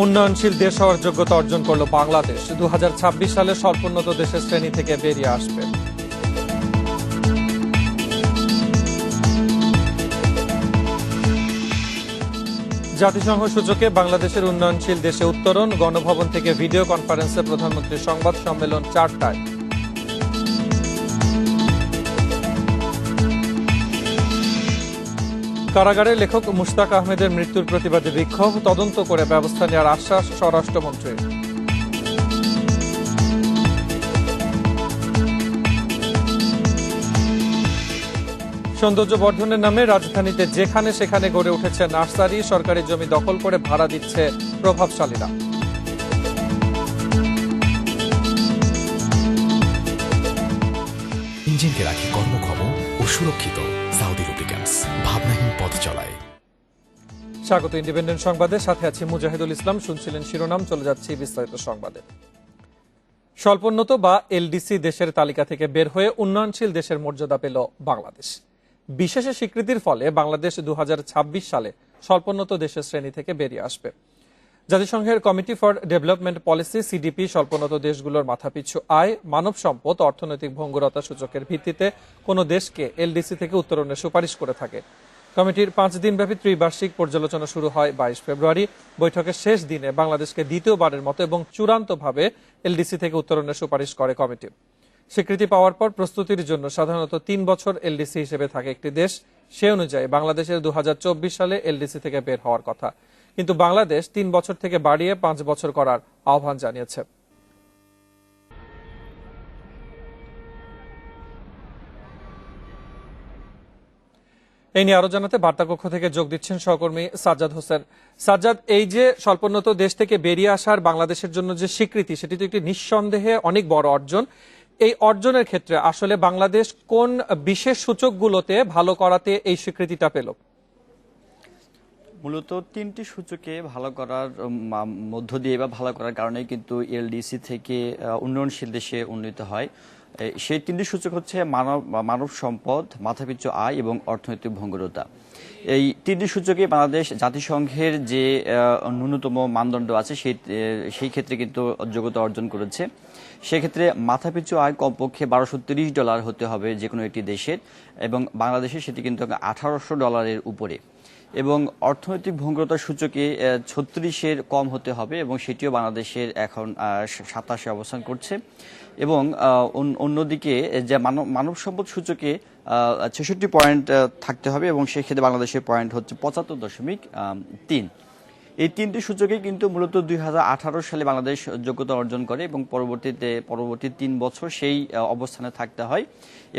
উন্নয়নশীল দেশ হওয়ার যোগ্যতা অর্জন করল বাংলাদেশ। 2026 সালে স্বল্পোন্নত দেশের শ্রেণী থেকে বেরিয়ে আসবে। জাতিসংঘ সূচকে বাংলাদেশের উন্নয়নশীল দেশে উত্তরণ। গণভবন থেকে ভিডিও কনফারেন্সে প্রধানমন্ত্রীর সংবাদ সম্মেলন 4টায়। কারাগারে লেখক মুশতাক আহমেদের মৃত্যুর প্রতিবাদে বিক্ষোভ। তদন্ত করে ব্যবস্থা নেওয়ার আশ্বাস স্বরাষ্ট্রমন্ত্রীর। সৌন্দর্য বর্ধনের নামে রাজধানীতে যেখানে সেখানে গড়ে উঠেছে নার্সারি। সরকারি জমি দখল করে ভাড়া দিচ্ছে প্রভাবশালীরা। ইঞ্জিনকে রাখি কর্মক্ষম ও সুরক্ষিত। সাউদি লুব্রিক্যান্টস, ভাবনাহীন পথ চলায়। স্বাগত ইন্ডিপেন্ডেন্ট সংবাদে, সাথে আছি মুজাহিদুল ইসলাম। শুনছিলেন শিরোনাম, চলে যাচ্ছি বিস্তারিত সংবাদে। স্বল্পোন্নত বা এলডিসি দেশের তালিকা থেকে বের হয়ে উন্নয়নশীল দেশের মর্যাদা পেল বাংলাদেশ। বিশেষ স্বীকৃতির ফলে বাংলাদেশ 2026 সালে স্বল্পোন্নত দেশের শ্রেণী থেকে বেরিয়ে আসবে। জাতিসংঘের committee for development policy CDP স্বল্পোন্নত দেশগুলোর মাথাপিছু আয়, মানব সম্পদ, অর্থনৈতিক ভঙ্গুরতা সূচকের ভিত্তিতে কোনো দেশকে এলডিসি থেকে উত্তরণের সুপারিশ করে থাকে। কমিটির 5 দিনব্যাপী ত্রিবার্ষিক পর্যালোচনা শুরু হয় 22 ফেব্রুয়ারি। বৈঠকের শেষ দিনে বাংলাদেশকে দ্বিতীয়বারের মতো এবং চূড়ান্তভাবে এলডিসি থেকে উত্তরণের সুপারিশ করে কমিটি। স্বীকৃতি পাওয়ার পর প্রস্তুতির জন্য সাধারণত 3 বছর এলডিসি হিসেবে থাকে একটি দেশ। সে অনুযায়ী বাংলাদেশের 2024 সালে এলডিসি থেকে বের হওয়ার কথা, কিন্তু বাংলাদেশ 3 বছর থেকে বাড়িয়ে 5 বছর করার আহ্বান জানিয়েছে। এই নিয়ে আরো জানাতে বার্তাকক্ষ থেকে যোগ দিচ্ছেন সহকর্মী সাজ্জাদ হোসেন। সাজ্জাদ, এই যে স্বল্পোন্নত দেশ থেকে বেরিয়ে আসার বাংলাদেশের জন্য যে স্বীকৃতি, সেটি তো একটি নিঃসন্দেহে অনেক বড় অর্জন। এই অর্জনের ক্ষেত্রে আসলে বাংলাদেশ কোন বিশেষ সূচকগুলোতে ভালো করাতে এই স্বীকৃতিটা পেল? মূলত 3টি সূচকে ভালো করার মধ্য দিয়ে বা ভালো করার কারণে কিন্তু এলডিসি থেকে উন্নয়নশীল দেশে উন্নীত হয়। সেই 3টি সূচক হচ্ছে মানব সম্পদ, মাথাপিছু আয় এবং অর্থনৈতিক ভঙ্গুরতা। এই 3টি সূচকে বাংলাদেশ জাতিসংঘের যে ন্যূনতম মানদণ্ড আছে সেই ক্ষেত্রে কিন্তু যোগ্যতা অর্জন করেছে। সেক্ষেত্রে মাথাপিছু আয় কমপক্ষে $1230 হতে হবে যে কোনো একটি দেশের, এবং বাংলাদেশে সেটি কিন্তু $1800 উপরে। এবং অর্থনৈতিক ভঙ্গুরতার সূচকে 36-এর কম হতে হবে, এবং সেটিও বাংলাদেশের এখন 27-এ অবস্থান করছে। এবং অন্যদিকে যে মানব সম্পদ সূচকে 66 পয়েন্ট থাকতে হবে, এবং সেই ক্ষেত্রে বাংলাদেশের পয়েন্ট হচ্ছে 75.3। এই 3টি সূচকে কিন্তু মূলত 2018 সালে বাংলাদেশ যোগ্যতা অর্জন করে, এবং পরবর্তী 3 বছর সেই অবস্থানে থাকতে হয়।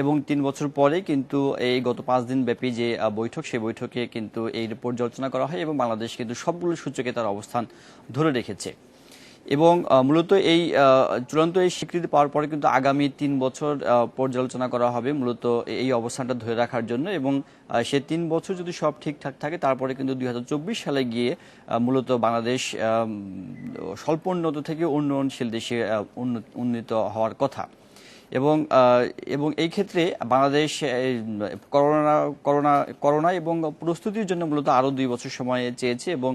এবং 3 বছর পরে কিন্তু এই গত 5 দিন ব্যাপী যে বৈঠক, সেই বৈঠকে কিন্তু এই পর্যালোচনা করা হয়, এবং বাংলাদেশ কিন্তু সবগুলো সূচকে তার অবস্থান ধরে রেখেছে। এবং মূলত এই চূড়ান্ত এই স্বীকৃতি পাওয়ার পরে কিন্তু আগামী 3 বছর পর্যালোচনা করা হবে মূলত এই অবস্থানটা ধরে রাখার জন্য। এবং সে 3 বছর যদি সব ঠিকঠাক থাকে, তারপরে কিন্তু 2024 সালে গিয়ে মূলত বাংলাদেশ স্বল্পোন্নত থেকে উন্নয়নশীল দেশে উন্নীত হওয়ার কথা। এবং এই ক্ষেত্রে বাংলাদেশ করোনা এবং প্রস্তুতির জন্য মূলত আরও 2 বছর সময় চেয়েছে, এবং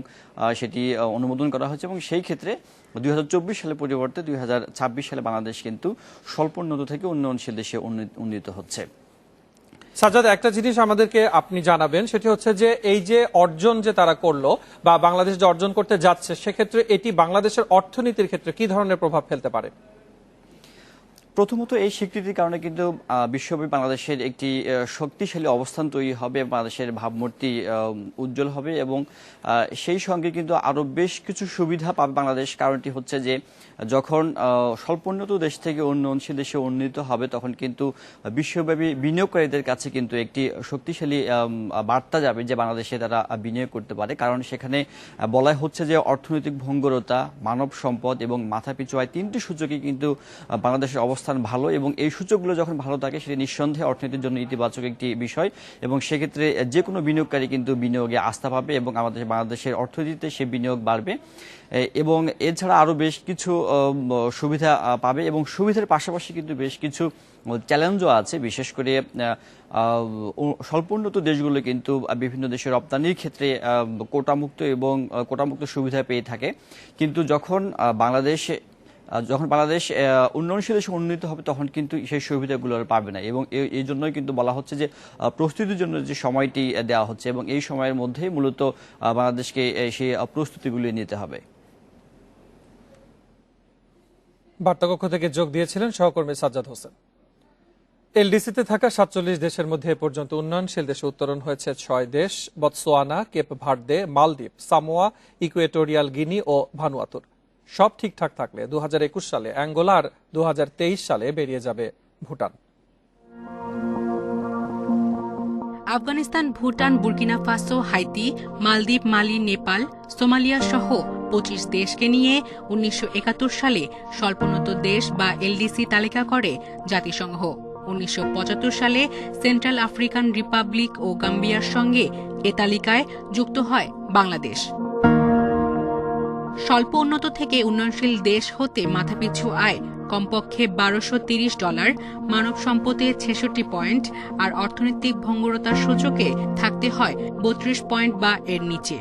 সেটি অনুমোদন করা হয়েছে। এবং সেই ক্ষেত্রে 2024 সালের পরিবর্তে 2026 সালে বাংলাদেশ কিন্তু স্বল্পোন্নত থেকে উন্নয়নশীল দেশে উন্নীত হচ্ছে। সাজ্জাদ, একটা জিনিস আমাদেরকে আপনি জানাবেন, সেটি হচ্ছে যে এই যে অর্জন যে তারা করলো বা বাংলাদেশ যে অর্জন করতে যাচ্ছে, সেক্ষেত্রে এটি বাংলাদেশের অর্থনীতির ক্ষেত্রে কি ধরনের প্রভাব ফেলতে পারে? প্রথমত, এই স্বীকৃতির কারণে কিন্তু বিশ্বব্যাপী বাংলাদেশের একটি শক্তিশালী অবস্থান তৈরি হবে, বাংলাদেশের ভাবমূর্তি উজ্জ্বল হবে, এবং সেই সঙ্গে কিন্তু আরও বেশ কিছু সুবিধা পাবে বাংলাদেশ। কারণটি হচ্ছে যে যখন স্বল্পোন্নত দেশ থেকে উন্নয়নশীল দেশে উন্নীত হবে, তখন কিন্তু বিশ্বব্যাপী বিনিয়োগকারীদের কাছে কিন্তু একটি শক্তিশালী বার্তা যাবে যে বাংলাদেশে তারা বিনিয়োগ করতে পারে। কারণ সেখানে বলা হচ্ছে যে অর্থনৈতিক ভঙ্গুরতা, মানব সম্পদ এবং মাথাপিছু আয় 3টি সূচকে কিন্তু বাংলাদেশের অবস্থা অবস্থান ভালো, এবং এই সূচকগুলো যখন ভালো থাকে সেটি নিঃসন্দেহে অর্থনীতির জন্য ইতিবাচক একটি বিষয়, এবং সেক্ষেত্রে যে কোনো বিনিয়োগকারী কিন্তু বিনিয়োগে আস্থা পাবে এবং আমাদের বাংলাদেশের অর্থনীতিতে সে বিনিয়োগ বাড়বে, এবং এছাড়া আরও বেশ কিছু সুবিধা পাবে, এবং সুবিধার পাশাপাশি কিন্তু বেশ কিছু চ্যালেঞ্জও আছে। বিশেষ করে স্বল্পোন্নত দেশগুলো কিন্তু বিভিন্ন দেশের রপ্তানির ক্ষেত্রে কোটামুক্ত এবং কোটামুক্ত সুবিধা পেয়ে থাকে, কিন্তু যখন বাংলাদেশ উন্নয়নশীল দেশে উন্নীত হবে তখন কিন্তু সেই সুবিধাগুলো আর পাবে না, এবং এই জন্যই কিন্তু বলা হচ্ছে যে প্রস্তুতির জন্য যে সময়টি দেওয়া হচ্ছে, এবং এই সময়ের মধ্যেই মূলত বাংলাদেশকে সেই প্রস্তুতিগুলি নিতে হবে। বার্তাকক্ষ থেকে যোগ দিয়েছিলেন সহকর্মী সাজ্জাদ হোসেন। এলডিসিতে থাকা 47 দেশের মধ্যে এ পর্যন্ত উন্নয়নশীল দেশে উত্তরণ হয়েছে 6 দেশ: বতসোয়ানা, কেপ ভার্দে, মালদ্বীপ, সামোয়া, ইকুয়েটোরিয়াল গিনি ও ভানুয়াতুর। সব ঠিকঠাক থাকলে 2021 সালে অ্যাঙ্গোলা আর 2023 সালে বেরিয়ে যাবে Bhutan. Afghanistan, Bhutan, Burkina Faso, Haiti, মালদ্বীপ, মালি, নেপাল, সোমালিয়া সহ 25 দেশকে নিয়ে 1971 সালে স্বল্পোন্নত দেশ বা এলডিসি তালিকা করে জাতিসংঘ। 1975 সালে সেন্ট্রাল আফ্রিকান রিপাবলিক ও গাম্বিয়ার সঙ্গে এ তালিকায় যুক্ত হয় বাংলাদেশ। স্বল্প উন্নত থেকে উন্নয়নশীল দেশ হতে মাথাপিছু আয় কমপক্ষে $1230, মানব সম্পদে 66 পয়েন্ট আর অর্থনৈতিক ভঙ্গুরতার সূচকে থাকতে হয় 32 পয়েন্ট বা এর নিচে।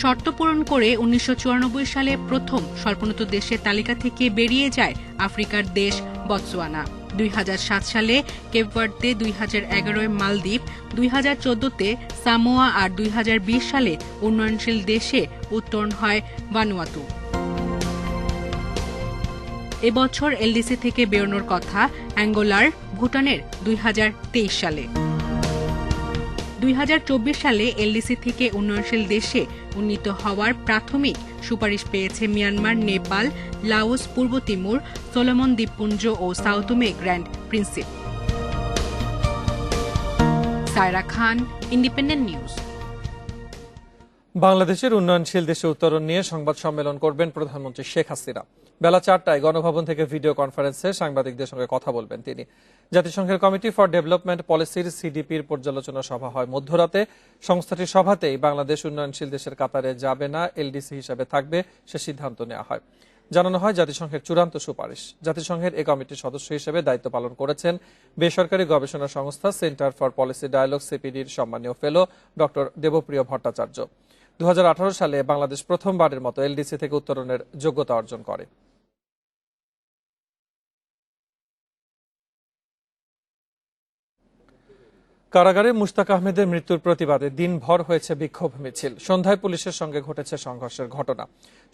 শর্ত পূরণ করে 1994 সালে প্রথম স্বল্পোন্নত দেশের তালিকা থেকে বেরিয়ে যায় আফ্রিকার দেশ বতসোয়ানা। 2007 সালে কেপ ভার্দে, 2011 মালদ্বীপ, 2014-তে সামোয়া আর 2020 সালে উন্নয়নশীল দেশে উত্তরণ হয় ভানুয়াতু। এবছর এলডিসি থেকে বেরোনোর কথা অ্যাঙ্গোলার, ভুটানের 2023 সালে। 2024 সালে এলডিসি থেকে উন্নয়নশীল দেশে উন্নীত হওয়ার প্রাথমিক সুপারিশ পেয়েছে মিয়ানমার, নেপাল, লাওস, পূর্ব তিমুর, সোলোমন দ্বীপপুঞ্জ ও সাউথোমে গ্র্যান্ড প্রিন্সিপ। সায়রা খান, ইন্ডিপেন্ডেন্ট নিউজ। বাংলাদেশের উন্নয়নশীল দেশে উত্তরণ নিয়ে সংবাদ সম্মেলন করবেন প্রধানমন্ত্রী শেখ হাসিনা। বেলা 4টায় গণভবন থেকে ভিডিও কনফারেন্সে সাংবাদিকদের সঙ্গে কথা বলবেন তিনি। জাতিসংঘের কমিটি ফর ডেভেলপমেন্ট পলিসির সিডিপির পর্যালোচনা সভা হয় মধ্যরাতে। সংস্থাটির সভাতেই বাংলাদেশ উন্নয়নশীল দেশের কাতারে যাবে না, এলডিসি হিসেবে থাকবে, সে সিদ্ধান্ত নেওয়া হয়। জানানো হয় জাতিসংঘের চূড়ান্ত সুপারিশ। জাতিসংঘের এই কমিটির সদস্য হিসেবে দায়িত্ব পালন করেছেন বেসরকারি গবেষণা সংস্থা সেন্টার ফর পলিসি ডায়ালগ সিপিডির সম্মানীয় ফেলো ডক্টর দেবপ্রিয় ভট্টাচার্য। 2018 সালে বাংলাদেশ প্রথমবারের মতো এলডিসি থেকে উত্তরণের যোগ্যতা অর্জন করে। কারাগারে মুশতাক আহমেদের মৃত্যুর প্রতিবাদে দিনভর হয়েছে বিক্ষোভ মিছিল। সন্ধ্যায় পুলিশের সঙ্গে ঘটেছে সংঘর্ষের ঘটনা।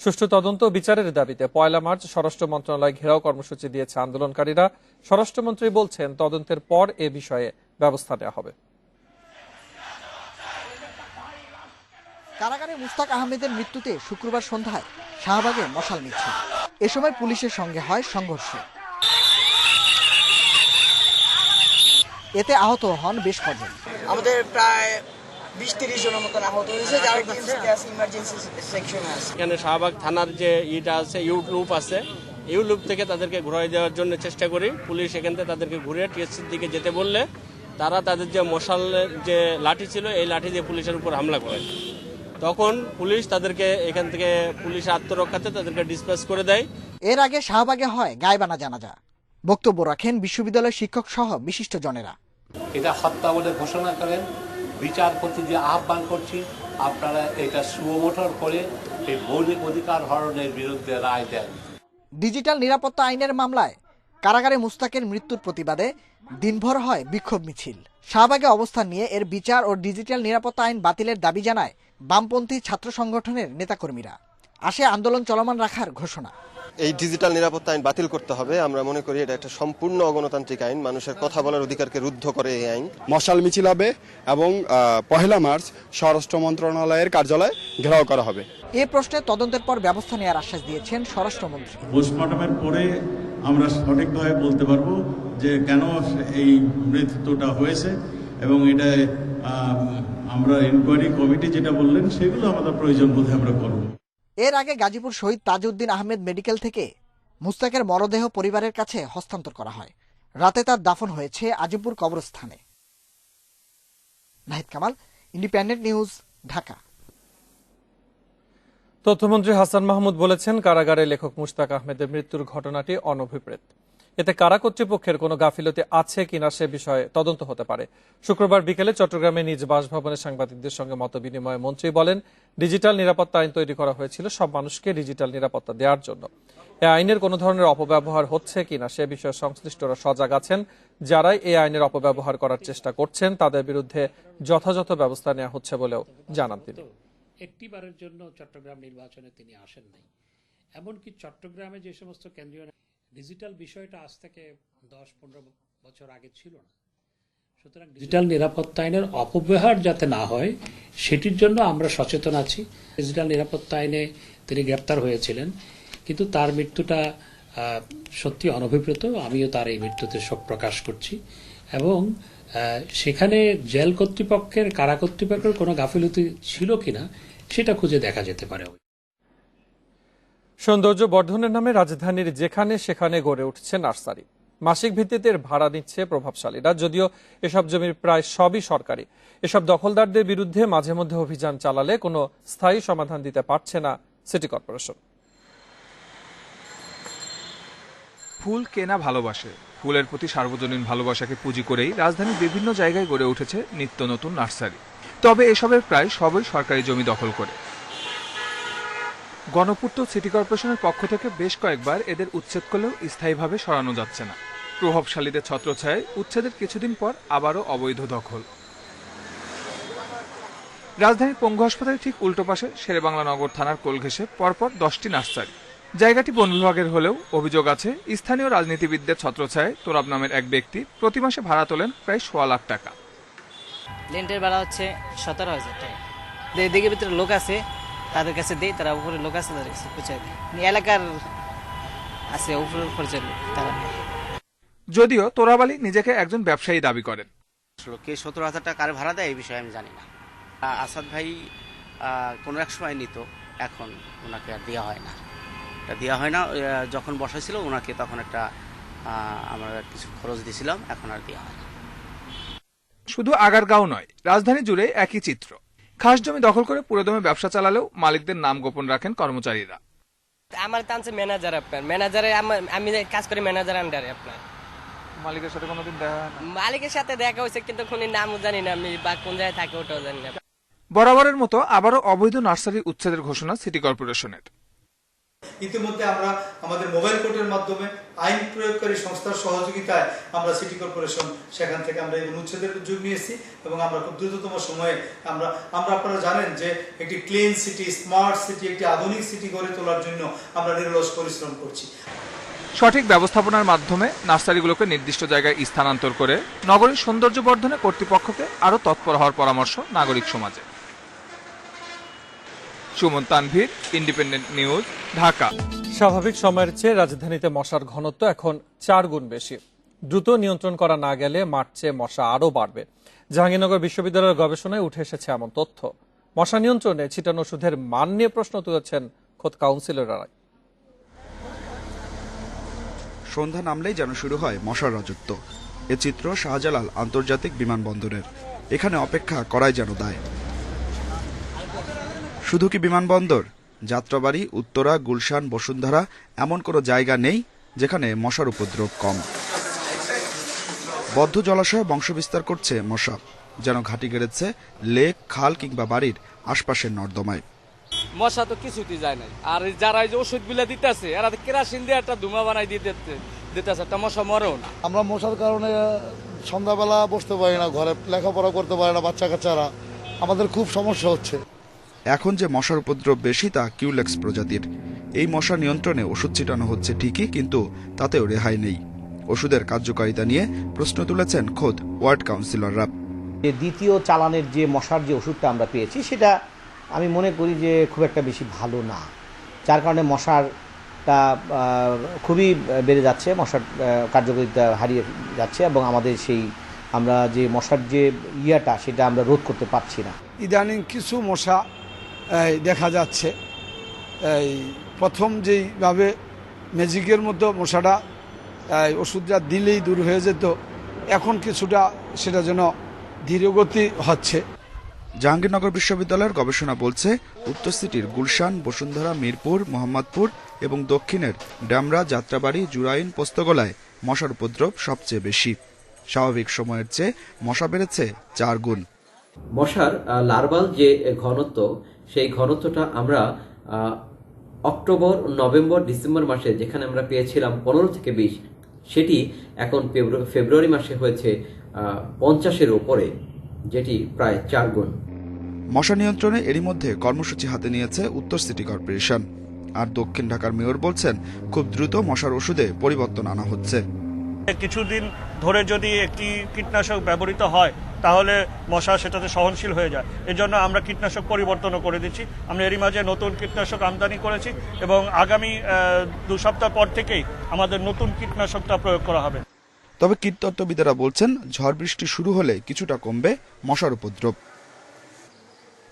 সুষ্ঠু তদন্ত ও বিচারের দাবিতে 1 মার্চ স্বরাষ্ট্র মন্ত্রণালয় ঘেরাও কর্মসূচি দিয়েছে আন্দোলনকারীরা। স্বরাষ্ট্রমন্ত্রী বলছেন, তদন্তের পর এ বিষয়ে ব্যবস্থা নেওয়া হবে। কারাগারে মুশতাক আহমেদের মৃত্যুতে শুক্রবার সন্ধ্যায় শাহবাগে মশাল মিছিল। এ সময় পুলিশের সঙ্গে হয় সংঘর্ষ। এতে আহত হন বেশ কজন। আমাদের প্রায় 20-30 জনের মতন আহত হয়েছে, যারা ইমার্জেন্সি সেকশনে আছে। এখানে শাহবাগ থানার যে ইটা আছে, ইউলুপ আছে, ইউলুপ থেকে তাদেরকে ঘুরাই দেওয়ার জন্য চেষ্টা করি। পুলিশ এখান থেকে তাদেরকে ঘুরে টিএসসির দিকে যেতে বললে তারা তাদের যে মশালের যে লাঠি ছিল এই লাঠি দিয়ে পুলিশের উপর হামলা করে। তখন পুলিশ তাদেরকে এখান থেকে পুলিশ আত্মরক্ষাতে তাদেরকে ডিসপ্যাচ করে দেয়। এর আগে শাহবাগে হয় গায়বানা জানাজা। বক্তব্য রাখেন বিশ্ববিদ্যালয়ের শিক্ষক সহ বিশিষ্ট জনেরা। এটা হত্যা বলে ঘোষণা করেন। বিচারপতি যে আহ্বান করছি, আপনারা এটা সুমোটর করে এই মৌলিক অধিকার হরণের বিরুদ্ধে রায় দেন। ডিজিটাল নিরাপত্তা আইনের মামলায় কারাগারে মুশতাকের মৃত্যুর প্রতিবাদে দিনভর হয় বিক্ষোভ মিছিল। শাহবাগে অবস্থান নিয়ে এর বিচার ও ডিজিটাল নিরাপত্তা আইন বাতিলের দাবি জানায় বামপন্থী ছাত্র সংগঠনের নেতাকর্মীরা। আসে আন্দোলন চলমান রাখার ঘোষণা। এই ডিজিটাল নিরাপত্তা আইন বাতিল করতে হবে। আমরা মনে করি এটা একটা সম্পূর্ণ অগণতান্ত্রিক আইন, মানুষের কথা বলার অধিকারকে রুদ্ধ করে এই আইন। মশাল মিছিল হবে এবং 1 মার্চ স্বরাষ্ট্র মন্ত্রণালয়ের কার্যালয় ঘেরাও করা হবে। এ প্রশ্নে তদন্তের পর ব্যবস্থা নেওয়ার আশ্বাস দিয়েছেন স্বরাষ্ট্রমন্ত্রী। পোস্টমর্টমের পরে আমরা সঠিকভাবে বলতে পারবো যে কেন এই মৃত্যুটা হয়েছে, এবং এটা আমরা ইনকোয়ারি কমিটি যেটা বললেন সেগুলো আমাদের প্রয়োজন বোধে আমরা করব। এর আগে গাজীপুর শহীদ তাজউদ্দিন আহমেদ মেডিকেল থেকে মুস্তাকের মরদেহ পরিবারের কাছে হস্তান্তর করা হয়। রাতে তার দাফন হয়েছে আজিমপুর কবরস্থানে। Nahid Kamal, independent news, Dhaka. তথ্যমন্ত্রী হাসান মাহমুদ বলেছেন, কারাগারে লেখক মুশতাক আহমেদের মৃত্যুর ঘটনাটি অনভিপ্রেত। এতে কারা কর্তৃপক্ষের কোনো গাফিলতি আছে কিনা সে বিষয়ে তদন্ত হতে পারে। শুক্রবার বিকেলে চট্টগ্রামে নিজ বাসভবনে সাংবাদিকদের সঙ্গে মতবিনিময়ে মন্ত্রী বলেন, ডিজিটাল নিরাপত্তা আইন তৈরি করা হয়েছিল সব মানুষকে ডিজিটাল নিরাপত্তা দেওয়ার জন্য। এই আইনের কোনো ধরনের অপব্যবহার হচ্ছে কিনা সে বিষয়ে সংশ্লিষ্টরা সজাগ আছেন। যারাই এই আইনের অপব্যবহার করার চেষ্টা করছেন তাদের বিরুদ্ধে যথাযথ ব্যবস্থা নেওয়া হচ্ছে বলেও জানান তিনি। একটিবারের জন্য চট্টগ্রাম নির্বাচনে তিনি আসেন নাই। এমনকি চট্টগ্রামে যে সমস্ত কেন্দ্রীয় ডিজিটাল বিষয়টা আজ থেকে 10-15 বছর আগে ছিল না। সুতরাং ডিজিটাল নিরাপত্তা আইনের অপব্যবহার যাতে না হয় সেটির জন্য আমরা সচেতন আছি। ডিজিটাল নিরাপত্তা আইনে তিনি গ্রেপ্তার হয়েছিলেন, কিন্তু তার মৃত্যুটা সত্যি অনভিপ্রেত। আমিও তার এই মৃত্যুতে শোক প্রকাশ করছি এবং সেখানে জেল কর্তৃপক্ষের, কারা কর্তৃপক্ষের কোনো গাফিলতি ছিল কিনা সেটা খুঁজে দেখা যেতে পারে। সৌন্দর্য বর্ধনের নামে রাজধানীর যেখানে সেখানে গড়ে উঠছে নার্সারি। মাসিক ভিত্তিতে ভাড়া নিচ্ছে প্রভাবশালীরা। যদিও এসব জমির প্রায় সবই সরকারি। এসব দখলদারদের বিরুদ্ধে মাঝে মধ্যে অভিযান চালালে কোনো স্থায়ী সমাধান দিতে পারছে না সিটি কর্পোরেশন। ফুল কেনা ভালোবাসে। ফুলের প্রতি সার্বজনীন ভালোবাসাকে পুঁজি করেই রাজধানীর বিভিন্ন জায়গায় গড়ে উঠেছে নিত্য নতুন নার্সারি। তবে এসবের প্রায় সবই সরকারি জমি দখল করে। গণপূর্ত সিটি কর্পোরেশনের পক্ষ থেকে বেশ কয়েকবার এদের উচ্ছেদ করলেও স্থায়ীভাবে সরানো যাচ্ছে না। প্রভাবশালীদের ছত্রছায়ায় উচ্ছেদের কিছুদিন পর আবারও অবৈধ দখল। রাজধানীর পঙ্গু হাসপাতালের ঠিক উল্টো পাশে শেরেবাংলা নগর থানার কোল ঘেঁষে পরপর 10টি নার্সারি। জায়গাটি বন বিভাগের হলেও অভিযোগ আছে স্থানীয় রাজনীতিবিদদের ছত্রছায়ায় তোরাব নামের এক ব্যক্তি প্রতি মাসে ভাড়া তোলেন প্রায় 1.25 লাখ টাকা। রেন্টের ভাড়া হচ্ছে 17,000 টাকা। দিকের ভিতরে লোক আছে, তাদের কাছে দেই, তারা উপরে লোক আছে তাদের কাছে পৌঁছায় দেয়। এলাকার আছে উপরে পর্যায়ের লোক, তারা যদিও তোরাব আলী নিজেকে একজন ব্যবসায়ী দাবি করেন। কে 17,000 টাকা কারে ভাড়া দেয় এই বিষয়ে আমি জানি না। আসাদ ভাই কোনো এক সময় নিত, এখন ওনাকে আর দেওয়া হয় না। দেওয়া হয় না, যখন বসাইছিল ওনাকে তখন একটা আমরা কিছু খরচ দিয়েছিলাম, এখন আর দেওয়া হয় না। শুধু আগারগাঁও নয়, রাজধানী জুড়ে একই চিত্র। খাস জমি দখল করে পুরোদমে ব্যবসা চালালেও মালিকদের নাম গোপন রাখেন কর্মচারীরা। আমার টানছে ম্যানেজার, আপনার ম্যানেজারে আমি কাজ করি ম্যানেজার আন্ডারে। আপনার মালিকের সাথে কোনোদিন দেখা হয় না? মালিকের সাথে দেখা হয়েছে, কিন্তু কোনো নামও জানি না আমি, বা কোন জায়গায় থাকে ওটাও জানি না। বরাবরের মতো আবারও অবৈধ নার্সারি উচ্ছেদের ঘোষণা সিটি কর্পোরেশনের। ইতিমধ্যে আমরা আমাদের মোবাইল কোর্টের মাধ্যমে আইন প্রয়োগকারী সংস্থার সহযোগিতায় আমরা সিটি কর্পোরেশন সেখান থেকে আমরা এই উচ্ছেদের উদ্যোগ নিয়েছি এবং আমরা খুব দ্রুততম সময়ে আমরা আপনারা জানেন যে একটি ক্লিন সিটি, স্মার্ট সিটি, একটি আধুনিক সিটি গড়ে তোলার জন্য আমরা নিরলস পরিশ্রম করছি। সঠিক ব্যবস্থাপনার মাধ্যমে নার্সারিগুলোকে নির্দিষ্ট জায়গায় স্থানান্তর করে নগরীর সৌন্দর্য বর্ধনে কর্তৃপক্ষকে আরও তৎপর হওয়ার পরামর্শ নাগরিক সমাজে। Suman Tanvir, independent news, Dhaka. স্বাভাবিক সময়ের চেয়ে রাজধানীতে মশার ঘনত্ব এখন 4 গুণ বেশি। দ্রুত নিয়ন্ত্রণ করা না গেলে মারছে মশা আরও বাড়বে। জাহাঙ্গীরনগর বিশ্ববিদ্যালয়ের গবেষণায় উঠে এসেছে এমন তথ্য। মশা নিয়ন্ত্রণে ছিটানো ওষুধের মান নিয়ে প্রশ্ন তুলেছেন খোদ কাউন্সিলররা। সন্ধ্যা নামলেই যেন শুরু হয় মশার রাজত্ব। এ চিত্র শাহজালাল আন্তর্জাতিক বিমানবন্দরের। এখানে অপেক্ষা করাই যেন দায়। শুধু কি বিমানবন্দর, যাত্রাবাড়ি, উত্তরা, গুলশান, বসুন্ধরা এমন কোনো জায়গা নেই যেখানে মশার উপদ্রব কম। বদ্ধ জলাশয়ে বংশবিস্তার করছে মশা, যেন ঘাঁটি গেড়েছে লেক, খাল কিংবা বাড়ির আশপাশের নর্দমায়। মশা তো কিছুতে যায় নাই, আর যারা যে ওষুধ গুলা দিতেছে এরা কেরাসিন দিয়ে একটা ধুমা বানাই দিতেছে, একটা মশা মরেও না। আমরা মশার কারণে সন্ধ্যাবেলা বসতে পারি না, ঘরে লেখাপড়া করতে পারে না বাচ্চা কাচ্চারা, আমাদের খুব সমস্যা হচ্ছে। এখন যে মশার উপদ্রব বেশি তা কিউলেক্স প্রজাতির। এই মশা নিয়ন্ত্রণে ওষুধ ছিটানো হচ্ছে ঠিকই, কিন্তু তাতেও রেহাই নেই। ওষুধের কার্যকারিতা নিয়ে প্রশ্ন তুলেছেন খোদ ওয়ার্ড কাউন্সিলররা। দ্বিতীয় চালানের যে মশার যে ওষুধটা আমরা পেয়েছি সেটা আমি মনে করি যে খুব একটা বেশি ভালো না, যার কারণে মশারটা খুবই বেড়ে যাচ্ছে, মশার কার্যকারিতা হারিয়ে যাচ্ছে এবং আমাদের সেই আমরা যে মশার যে ইয়াটা সেটা আমরা রোধ করতে পারছি না। ইদানিং কিছু মশা দেখা যাচ্ছে, এই প্রথম যেইভাবে ম্যাজিকের মতো মশাটা ওষুধটা দিলেই দূর হয়ে যেত, এখন কিছুটা সেটা যেন ধীরগতি হচ্ছে। জাহাঙ্গীরনগর বিশ্ববিদ্যালয়ের গবেষণা বলছে উত্তর সিটির গুলশান, বসুন্ধরা, মিরপুর, মোহাম্মদপুর এবং দক্ষিণের ডেমরা, যাত্রাবাড়ি, জুরাইন, পোস্তগোলায় মশার উপদ্রব সবচেয়ে বেশি। স্বাভাবিক সময়ের চেয়ে মশা বেড়েছে 4 গুণ। মশার লার্ভাল যে ঘনত্ব, সেই ঘনত্বটা আমরা অক্টোবর, নভেম্বর, ডিসেম্বর মাসে যেখানে আমরা পেয়েছিলাম 15 থেকে 20, সেটি এখন ফেব্রুয়ারি মাসে হয়েছে 50-এর উপরে, যেটি প্রায় 4 গুণ। মশা নিয়ন্ত্রণে এরই মধ্যে কর্মসূচি হাতে নিয়েছে উত্তর সিটি কর্পোরেশন। আর দক্ষিণ ঢাকার মেয়র বলছেন খুব দ্রুত মশার ওষুধে পরিবর্তন আনা হচ্ছে। কিছুদিন ধরে যদি একটি কীটনাশক ব্যবহৃত হয় তাহলে মশা সেটাতে সহনশীল হয়ে যায়। এজন্য আমরা কীটনাশক পরিবর্তনও করে দিচ্ছি। আমরা এরই মাঝে নতুন কীটনাশক আমদানি করেছি এবং আগামী 2 সপ্তাহ পর থেকেই আমাদের নতুন কীটনাশকটা প্রয়োগ করা হবে। তবে কীটতত্ত্ববিদেরা বলছেন ঝড় বৃষ্টি শুরু হলে কিছুটা কমবে মশার উপদ্রব।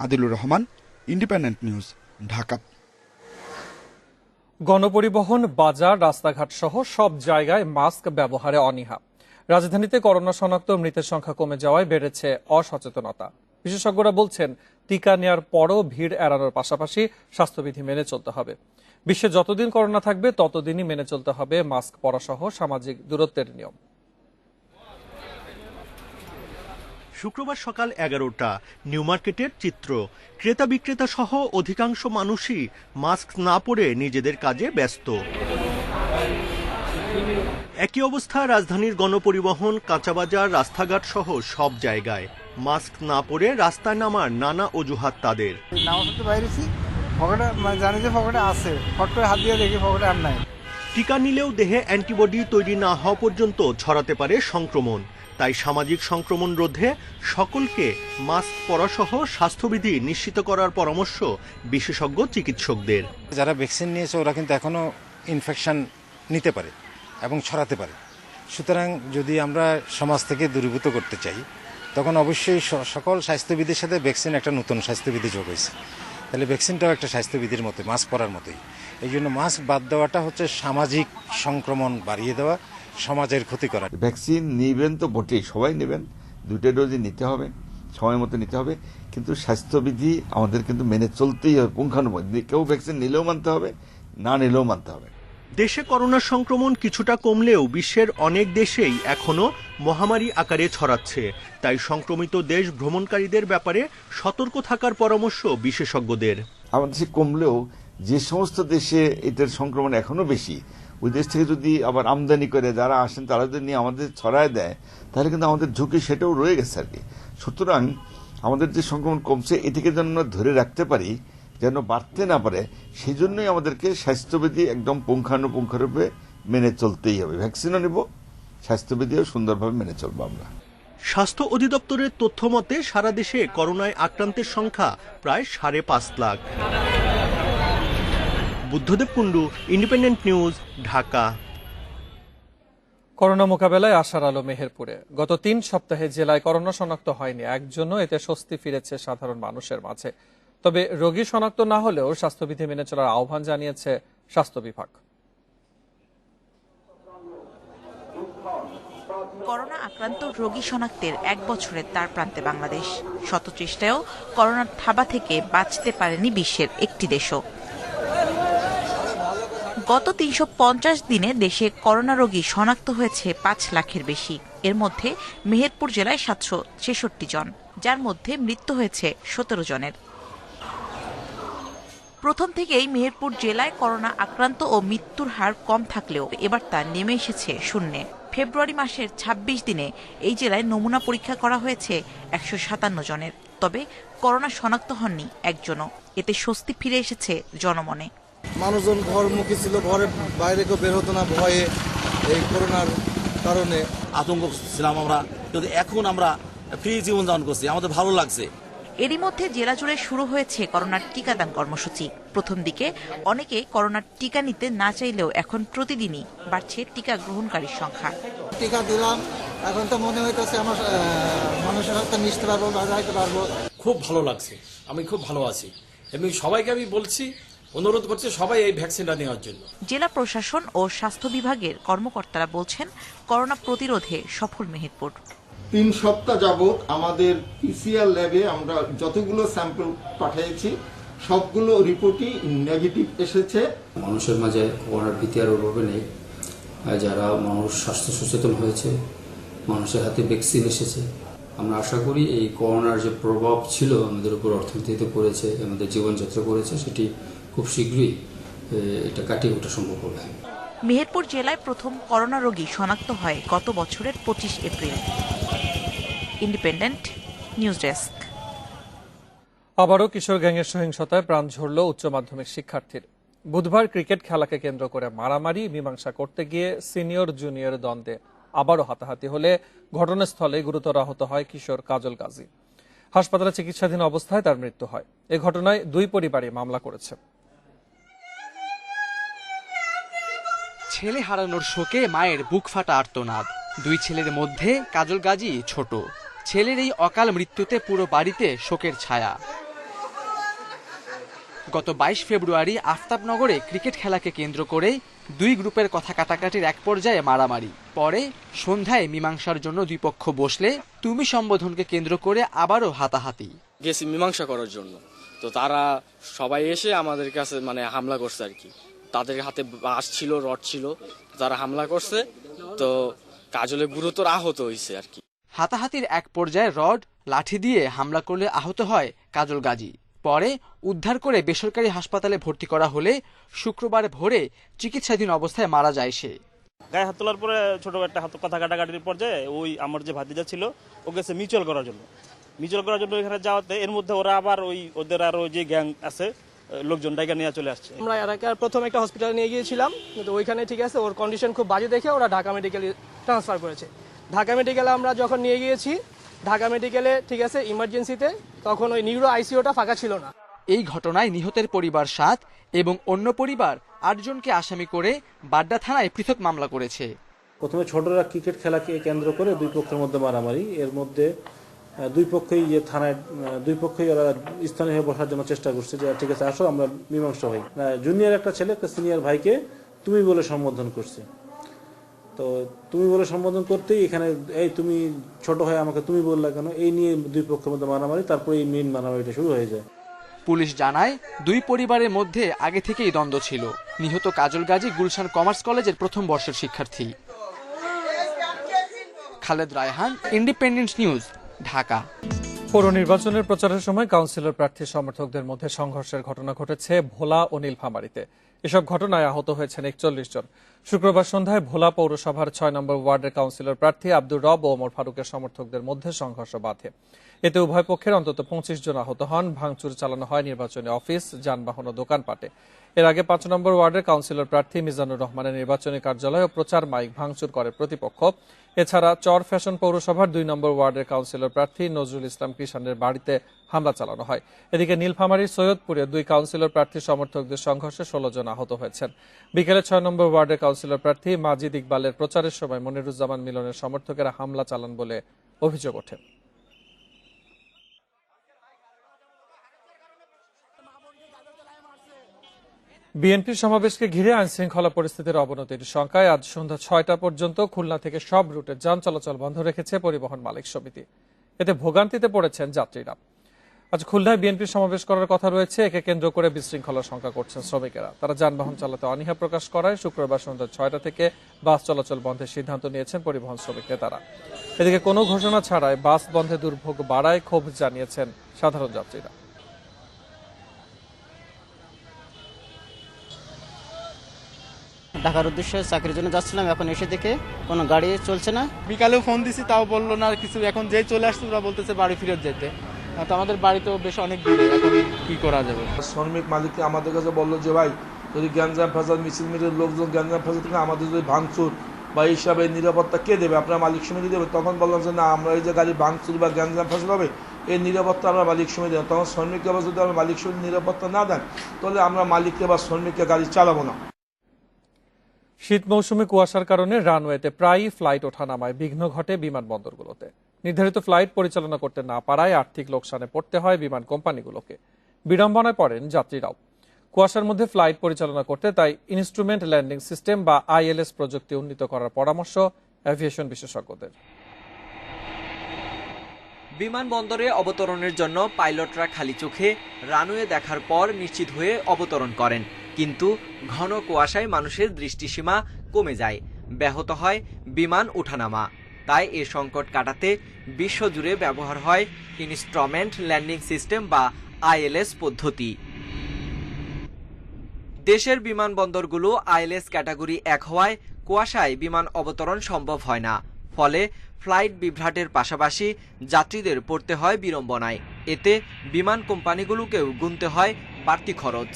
Adilur Rahman, independent news, Dhaka. গণপরিবহন, বাজার, রাস্তাঘাট সহ সব জায়গায় মাস্ক ব্যবহারে অনীহা। রাজধানীতে করোনা শনাক্ত মৃতের সংখ্যা কমে যাওয়ায় বেড়েছে অসচেতনতা। বিশেষজ্ঞরা বলছেন টিকা নেওয়ার পরও ভিড় এড়ানোর পাশাপাশি স্বাস্থ্যবিধি মেনে চলতে হবে। বিশ্বে যতদিন করোনা থাকবে ততদিনই মেনে চলতে হবে মাস্ক পরা সহ সামাজিক দূরত্বের নিয়ম। শুক্রবার সকাল 11টা, নিউ মার্কেটের চিত্র। ক্রেতা বিক্রেতা সহ অধিকাংশ মানুষই মাস্ক না পরে নিজেদের কাজে ব্যস্ত। একই অবস্থা রাজধানীর গণপরিবহন, কাঁচাবাজার, রাস্তাঘাট সহ সব জায়গায়। মাস্ক না পরে রাস্তায় নামার নানা অজুহাত তাদের। টিকা নিলেও দেহে অ্যান্টিবডি তৈরি না হওয়া পর্যন্ত ছড়াতে পারে সংক্রমণ। তাই সামাজিক সংক্রমণ রোধে সকলকে মাস্ক পরা সহ স্বাস্থ্যবিধি নিশ্চিত করার পরামর্শ বিশেষজ্ঞ চিকিৎসকদের। যারা ভ্যাকসিন নিয়েছে ওরা কিন্তু এখনো ইনফেকশন নিতে পারে এবং ছড়াতে পারে। সুতরাং যদি আমরা সমাজ থেকে দূরীভূত করতে চাই তখন অবশ্যই সকল স্বাস্থ্যবিধির সাথে ভ্যাকসিন একটা নতুন স্বাস্থ্যবিধি যোগ হয়েছে। তাহলে ভ্যাকসিনটাও একটা স্বাস্থ্যবিধির মতো, মাস্ক পরার মতোই। এই জন্য মাস্ক বাদ দেওয়াটা হচ্ছে সামাজিক সংক্রমণ বাড়িয়ে দেওয়া, সমাজের ক্ষতি করা। ভ্যাকসিন নিবেন তো বটেই, সবাই নেবেন, 2টা ডোজই নিতে হবে, সময় মতো নিতে হবে, কিন্তু স্বাস্থ্যবিধি আমাদের কিন্তু মেনে চলতেই হবে পুঙ্খানুপুঙ্খ। কেউ ভ্যাকসিন নিলেও মানতে হবে, না নিলেও মানতে হবে। দেশে করোনা সংক্রমণ কিছুটা কমলেও বিশ্বের অনেক দেশেই এখনো মহামারী আকারে ছড়াচ্ছে। তাই সংক্রমিত দেশ ভ্রমণকারীদের ব্যাপারে সতর্ক থাকার পরামর্শ বিশেষজ্ঞদের। আমাদের দেশে কমলেও যে সমস্ত দেশে এটার সংক্রমণ এখনো বেশি, ওই দেশ থেকে যদি আবার আমদানি করে যারা আসেন তারা যদি নিয়ে আমাদের ছড়ায় দেয় তাহলে কিন্তু আমাদের ঝুঁকি সেটাও রয়ে গেছে আর কি। সুতরাং আমাদের যে সংক্রমণ কমছে এটিকে যেন ধরে রাখতে পারি, যেন বাড়তে না পারে, সেই জন্যই আমাদেরকে স্বাস্থ্যবিধি একদম পুঙ্খানুপুঙ্খরূপে মেনে চলতেই হবে। ভ্যাকসিনও নেব, স্বাস্থ্যবিধিও সুন্দরভাবে মেনে চলবো আমরা। স্বাস্থ্য অধিদপ্তরের তথ্য মতে সারা দেশে করোনায় আক্রান্তের সংখ্যা প্রায় 5.5 lakh. Buddhadeb Kundu, independent news, Dhaka. Corona মোকাবেলায় আশার আলো মেহেরপুরে। গত 3 সপ্তাহে জেলায় করোনা শনাক্ত হয়নি একজনও, এতে স্বস্তি ফিরেছে সাধারণ মানুষের মাঝে। তবে রোগী শনাক্ত না হলেও স্বাস্থ্যবিধি মেনে চলার আহ্বান জানিয়েছে স্বাস্থ্য বিভাগ। করোনা আক্রান্ত রোগী শনাক্তের 1 বছরের তার প্রান্তে বাংলাদেশ। শত চেষ্টায়ও করোনার থাবা থেকে বাঁচতে পারেনি বিশ্বের একটি দেশও। গত 350 দিনে দেশে করোনা রোগী শনাক্ত হয়েছে 5 লাখের বেশি। এর মধ্যে মেহেরপুর জেলায় 766 জন, যার মধ্যে মৃত্যু হয়েছে 17 জনের। প্রথম থেকেই মেহেরপুর জেলায় করোনা আক্রান্ত ও মৃত্যুর হার কম থাকলেও এবার তা নেমে এসেছে শূন্যে। ফেব্রুয়ারি মাসের 26 দিনে এই জেলায় নমুনা পরীক্ষা করা হয়েছে 157 জনের। তবে করোনা শনাক্ত হননি একজনও। এতে স্বস্তি ফিরে এসেছে জনমনে। মানুষজন ঘরমুখী ছিল, ঘরে বাইরে কেউ বের হতো না ভয়ে, এই করোনার কারণে আতঙ্ক ছিলাম আমরা, কিন্তু এখন আমরা ফ্রি জীবনযাপন করছি, আমাদের ভালো লাগছে। এরই মধ্যে জেলা জুড়ে শুরু হয়েছে করোনার টিকাদান কর্মসূচি। প্রথম দিকে অনেকে করোনার টিকা নিতে না চাইলেও এখন প্রতিদিনই বাড়ছে টিকা গ্রহণকারীর সংখ্যা। টিকা দিলাম, এখন তো মনে হইতেছে আমার মানুষের সাথে মিশতে পারবো, বাজাইতে পারবো। খুব ভালো লাগছে, আমি খুব ভালো আছি এবং সবাইকে আমি বলছি অনুরোধ করছি সবাই এই ভ্যাকসিনটা নেওয়ার জন্য। জেলা প্রশাসন ও স্বাস্থ্য বিভাগের কর্মকর্তারা বলছেন করোনা প্রতিরোধে সফল মেহেরপুর। 3 সপ্তাহ যাবত আমাদের পিসিআর ল্যাবে আমরা যতগুলো স্যাম্পল পাঠিয়েছি সবগুলো রিপোর্টই নেগেটিভ এসেছে। মানুষের মাঝে করোনার ভীতি আর ওভাবে নেই। যারা মানুষ স্বাস্থ্য সচেতন হয়েছে, মানুষের হাতে ভ্যাকসিন এসেছে, আমরা আশা করি এই করোনার যে প্রভাব ছিল আমাদের উপর অর্থনীতিতে পড়েছে, আমাদের জীবনযাত্রা করেছে, সেটি খুব শীঘ্রই এটা কাটিয়ে ওঠা সম্ভব হবে। মেহেরপুর জেলায় প্রথম করোনা রোগী শনাক্ত হয় গত বছরের 25 এপ্রিল। Independent news desk. আবারও কিশোর গ্যাংয়ের সহিংসতায় প্রাণ ঝরল উচ্চ মাধ্যমিক শিক্ষার্থীর। বুধবার ক্রিকেট খেলাকে কেন্দ্র করে মারামারি মীমাংসা করতে গিয়ে সিনিয়র জুনিয়র দ্বন্দ্বে আবারও হাতাহাতি হলে ঘটনাস্থলে গুরুতর আহত হয় কিশোর কাজল গাজী। হাসপাতালে চিকিৎসাধীন অবস্থায় তার মৃত্যু হয়। এ ঘটনায় 2 পরিবারই মামলা করেছে। ছেলে হারানোর শোকে মায়ের বুক ফাটা আর্তনাদ। 2 ছেলের মধ্যে কাজল গাজী ছোট। ছেলের এই অকাল মৃত্যুতে পুরো বাড়িতে শোকের ছায়া। গত 22 ফেব্রুয়ারি আফতাবনগরে ক্রিকেট খেলাকে কেন্দ্র করে 2 গ্রুপের কথা কাটাকাটির এক পর্যায়ে মারামারি। পরে সন্ধ্যায় মীমাংসার জন্য 2 পক্ষ বসলে তুমি সম্বোধনকে কেন্দ্র করে আবারও হাতাহাতি। গেছি মীমাংসা করার জন্য, তো তারা সবাই এসে আমাদের কাছে হামলা করছে আর কি। তাদের হাতে বাঁশ ছিল, রড ছিল, তারা হামলা করছে, তো কাজলে গুরুতর আহত হয়েছে আর কি। হাতাহাতির এক পর্যায়ে রড লাঠি দিয়ে হামলা করলে আহত হয় কাজল গাজী। পরে উদ্ধার করে বেসরকারি হাসপাতালে ভর্তি করা হলে শুক্রবার ভোরে চিকিৎসাধীন অবস্থায় মারা যায় সে। গায়ে হাত তোলার পরে ছোট একটা কথা কাটাকাটির পর্যায়ে ওই আমার যে ভাতিজা ছিল ও গেছে মিউচুয়াল করার জন্য এখানে যাওয়াতে এর মধ্যে ওরা আবার ওদের আরো যে গ্যাং আছে লোকজন ডাইকা নিয়ে চলে আসছে। আমরা এলাকার প্রথম একটা হসপিটালে নিয়ে গিয়েছিলাম, কিন্তু ওইখানে ঠিক আছে ওর কন্ডিশন খুব বাজে দেখে ওরা ঢাকা মেডিকেলে ট্রান্সফার করেছে। ঢাকা মেডিকেলে আমরা যখন নিয়ে গিয়েছি, ঢাকা মেডিকেলে ঠিক আছে ইমার্জেন্সিতে, তখন ওই নিউরো আইসিইউটা ফাঁকা ছিল না। এই ঘটনায় নিহতের পরিবার 7 এবং অন্য পরিবার 8 জনকে আসামি করে বাড্ডা থানায় পৃথক মামলা করেছে। প্রথমে ছোটরা ক্রিকেট খেলাকে কেন্দ্র করে 2 পক্ষের মধ্যে মারামারি। এর মধ্যে 2 পক্ষই থানায় 2 পক্ষই ওরা স্থানীয় হয়ে বসার জন্য চেষ্টা করছে যে ঠিক আছে আসো আমরা মীমাংসা হই। জুনিয়র একটা ছেলে একটা সিনিয়র ভাইকে তুমি বলে সম্বোধন করছে। তো তুমি বলে সম্বোধন করতেই এখানে এই তুমি ছোট হয়ে আমাকে তুমি বললা কেন, এই নিয়ে 2 পক্ষের মধ্যে মারামারি, তারপরে এই মেইন মারামারিটা শুরু হয়ে যায়। পুলিশ জানায় 2 পরিবারের মধ্যে আগে থেকেই দ্বন্দ্ব ছিল। নিহত কাজল গাজী গুলশান কমার্স কলেজের প্রথম বর্ষের শিক্ষার্থী। Khaled Raihan, independent news, Dhaka. পৌর নির্বাচনের প্রচারের সময় কাউন্সিলর প্রার্থী সমর্থকদের মধ্যে সংঘর্ষের ঘটনা ঘটেছে ভোলা ও নীলফামারীতে। এসব ঘটনায় আহত হয়েছেন 41 জন। শুক্রবার সন্ধ্যায় ভোলা পৌরসভার 6 নম্বর ওয়ার্ডের কাউন্সিলর প্রার্থী আব্দুর রব ও ওমর ফারুকের সমর্থকদের মধ্যে সংঘর্ষ বাধে। এতে উভয় পক্ষের অন্তত 25 জন আহত হন। ভাঙচুর চালানো হয় নির্বাচনী অফিস, যানবাহন ও দোকানপাটে। এর আগে 5 নম্বর ওয়ার্ডের কাউন্সিলর প্রার্থী মিজানুর রহমানের নির্বাচনী কার্যালয় ও প্রচার মাইক ভাঙচুর করে প্রতিপক্ষ। এছাড়া চর ফ্যাশন পৌরসভার 2 নম্বর ওয়ার্ডের কাউন্সিলর প্রার্থী নজরুল ইসলাম কৃষাণের বাড়িতে হামলা চালানো হয়। এদিকে নীলফামারীর সৈয়দপুরে 2 কাউন্সিলর প্রার্থী সমর্থকদের সংঘর্ষে 16 জন আহত হয়েছেন। বিকেলে 6 নম্বর ওয়ার্ডের কাউন্সিলর প্রার্থী মাজিদ ইকবালের প্রচারের সময় মনিরুজ্জামান মিলনের সমর্থকেরা হামলা চালান বলে অভিযোগ ওঠে। বিএনপির সমাবেশকে ঘিরে আইনশৃঙ্খলা পরিস্থিতির অবনতির শঙ্কায় আজ সন্ধ্যা 6টা পর্যন্ত খুলনা থেকে সব রুটে যান চলাচল বন্ধ রেখেছে পরিবহন মালিক সমিতি। এতে ভোগান্তিতে পড়েছেন যাত্রীরা। আজ খুলনায় বিএনপির সমাবেশ করার কথা রয়েছে, একে কেন্দ্র করে বিশৃঙ্খলার শঙ্কা করছেন শ্রমিকেরা। তারা যানবাহন চালাতে অনীহা প্রকাশ করায় শুক্রবার সন্ধ্যা 6টা থেকে বাস চলাচল বন্ধের সিদ্ধান্ত নিয়েছেন পরিবহন শ্রমিক নেতারা। এদিকে কোনো ঘোষণা ছাড়াই বাস বন্ধে দুর্ভোগ বাড়ায় ক্ষোভ জানিয়েছেন সাধারণ যাত্রীরা। ঢাকার উদ্দেশ্যে চাকরির জন্য যাচ্ছিলাম, এখন এসে দেখে কোনো গাড়ি চলছে না। বিকালেও ফোন দিছি, তাও বললো না কিছু। এখন যেই চলে আসছে ওরা বলতেছে বাড়ি ফিরত যেতে। তো আমাদের বাড়ি তো বেশ অনেক দূরে, এখন কি করা যাবে? শ্রমিক মালিককে আমাদের কাছে বললো যে ভাই যদি গ্যাঞ্জাম ফাসাদ মিছিল মিলের লোকজন গ্যাঞ্জাম ফাসাদ থেকে আমাদের যদি ভাঙচুর বা হিসাবে নিরাপত্তা কে দেবে, আপনার মালিক সমিতি দেবে। তখন বললাম যে না, আমরা এই যে গাড়ি ভাঙচুর বা গ্যাঞ্জাম ফাসাদ হবে এই নিরাপত্তা আমরা মালিক সমিতি দেবো। তখন শ্রমিককে আবার যদি আমরা মালিক সমিতি নিরাপত্তা না দেন তাহলে আমরা মালিককে বা শ্রমিককে গাড়ি চালাবো না। শীত মৌসুমে কুয়াশার কারণে রানওয়েতে প্রায়ই ফ্লাইট ওঠানামায় বিঘ্ন ঘটে বিমানবন্দরগুলোতে। নির্ধারিত ফ্লাইট পরিচালনা করতে না পারায় আর্থিক লোকসানে পড়তে হয় বিমান কোম্পানিগুলোকে। বিড়ম্বনায় পড়েন যাত্রীরাও। কুয়াশার মধ্যে ফ্লাইট পরিচালনা করতে তাই ইনস্ট্রুমেন্ট ল্যান্ডিং সিস্টেম বা ILS প্রযুক্তি উন্নীত করার পরামর্শ এভিয়েশন বিশেষজ্ঞদের। বিমানবন্দরে অবতরণের জন্য পাইলটরা খালি চোখে রানওয়ে দেখার পর নিশ্চিত হয়ে অবতরণ করেন, কিন্তু ঘন কুয়াশায় মানুষের দৃষ্টিসীমা কমে যায়, ব্যাহত হয় বিমান ওঠানামা। তাই এ সংকট কাটাতে বিশ্বজুড়ে ব্যবহার হয় ইনস্ট্রুমেন্ট ল্যান্ডিং সিস্টেম বা ILS পদ্ধতি। দেশের বিমানবন্দরগুলো ILS ক্যাটাগরি 1 হওয়ায় কুয়াশায় বিমান অবতরণ সম্ভব হয় না, ফলে ফ্লাইট বিভ্রাটের পাশাপাশি যাত্রীদের পড়তে হয় বিড়ম্বনায়। এতে বিমান কোম্পানিগুলোকেও গুনতে হয় বাড়তি খরচ।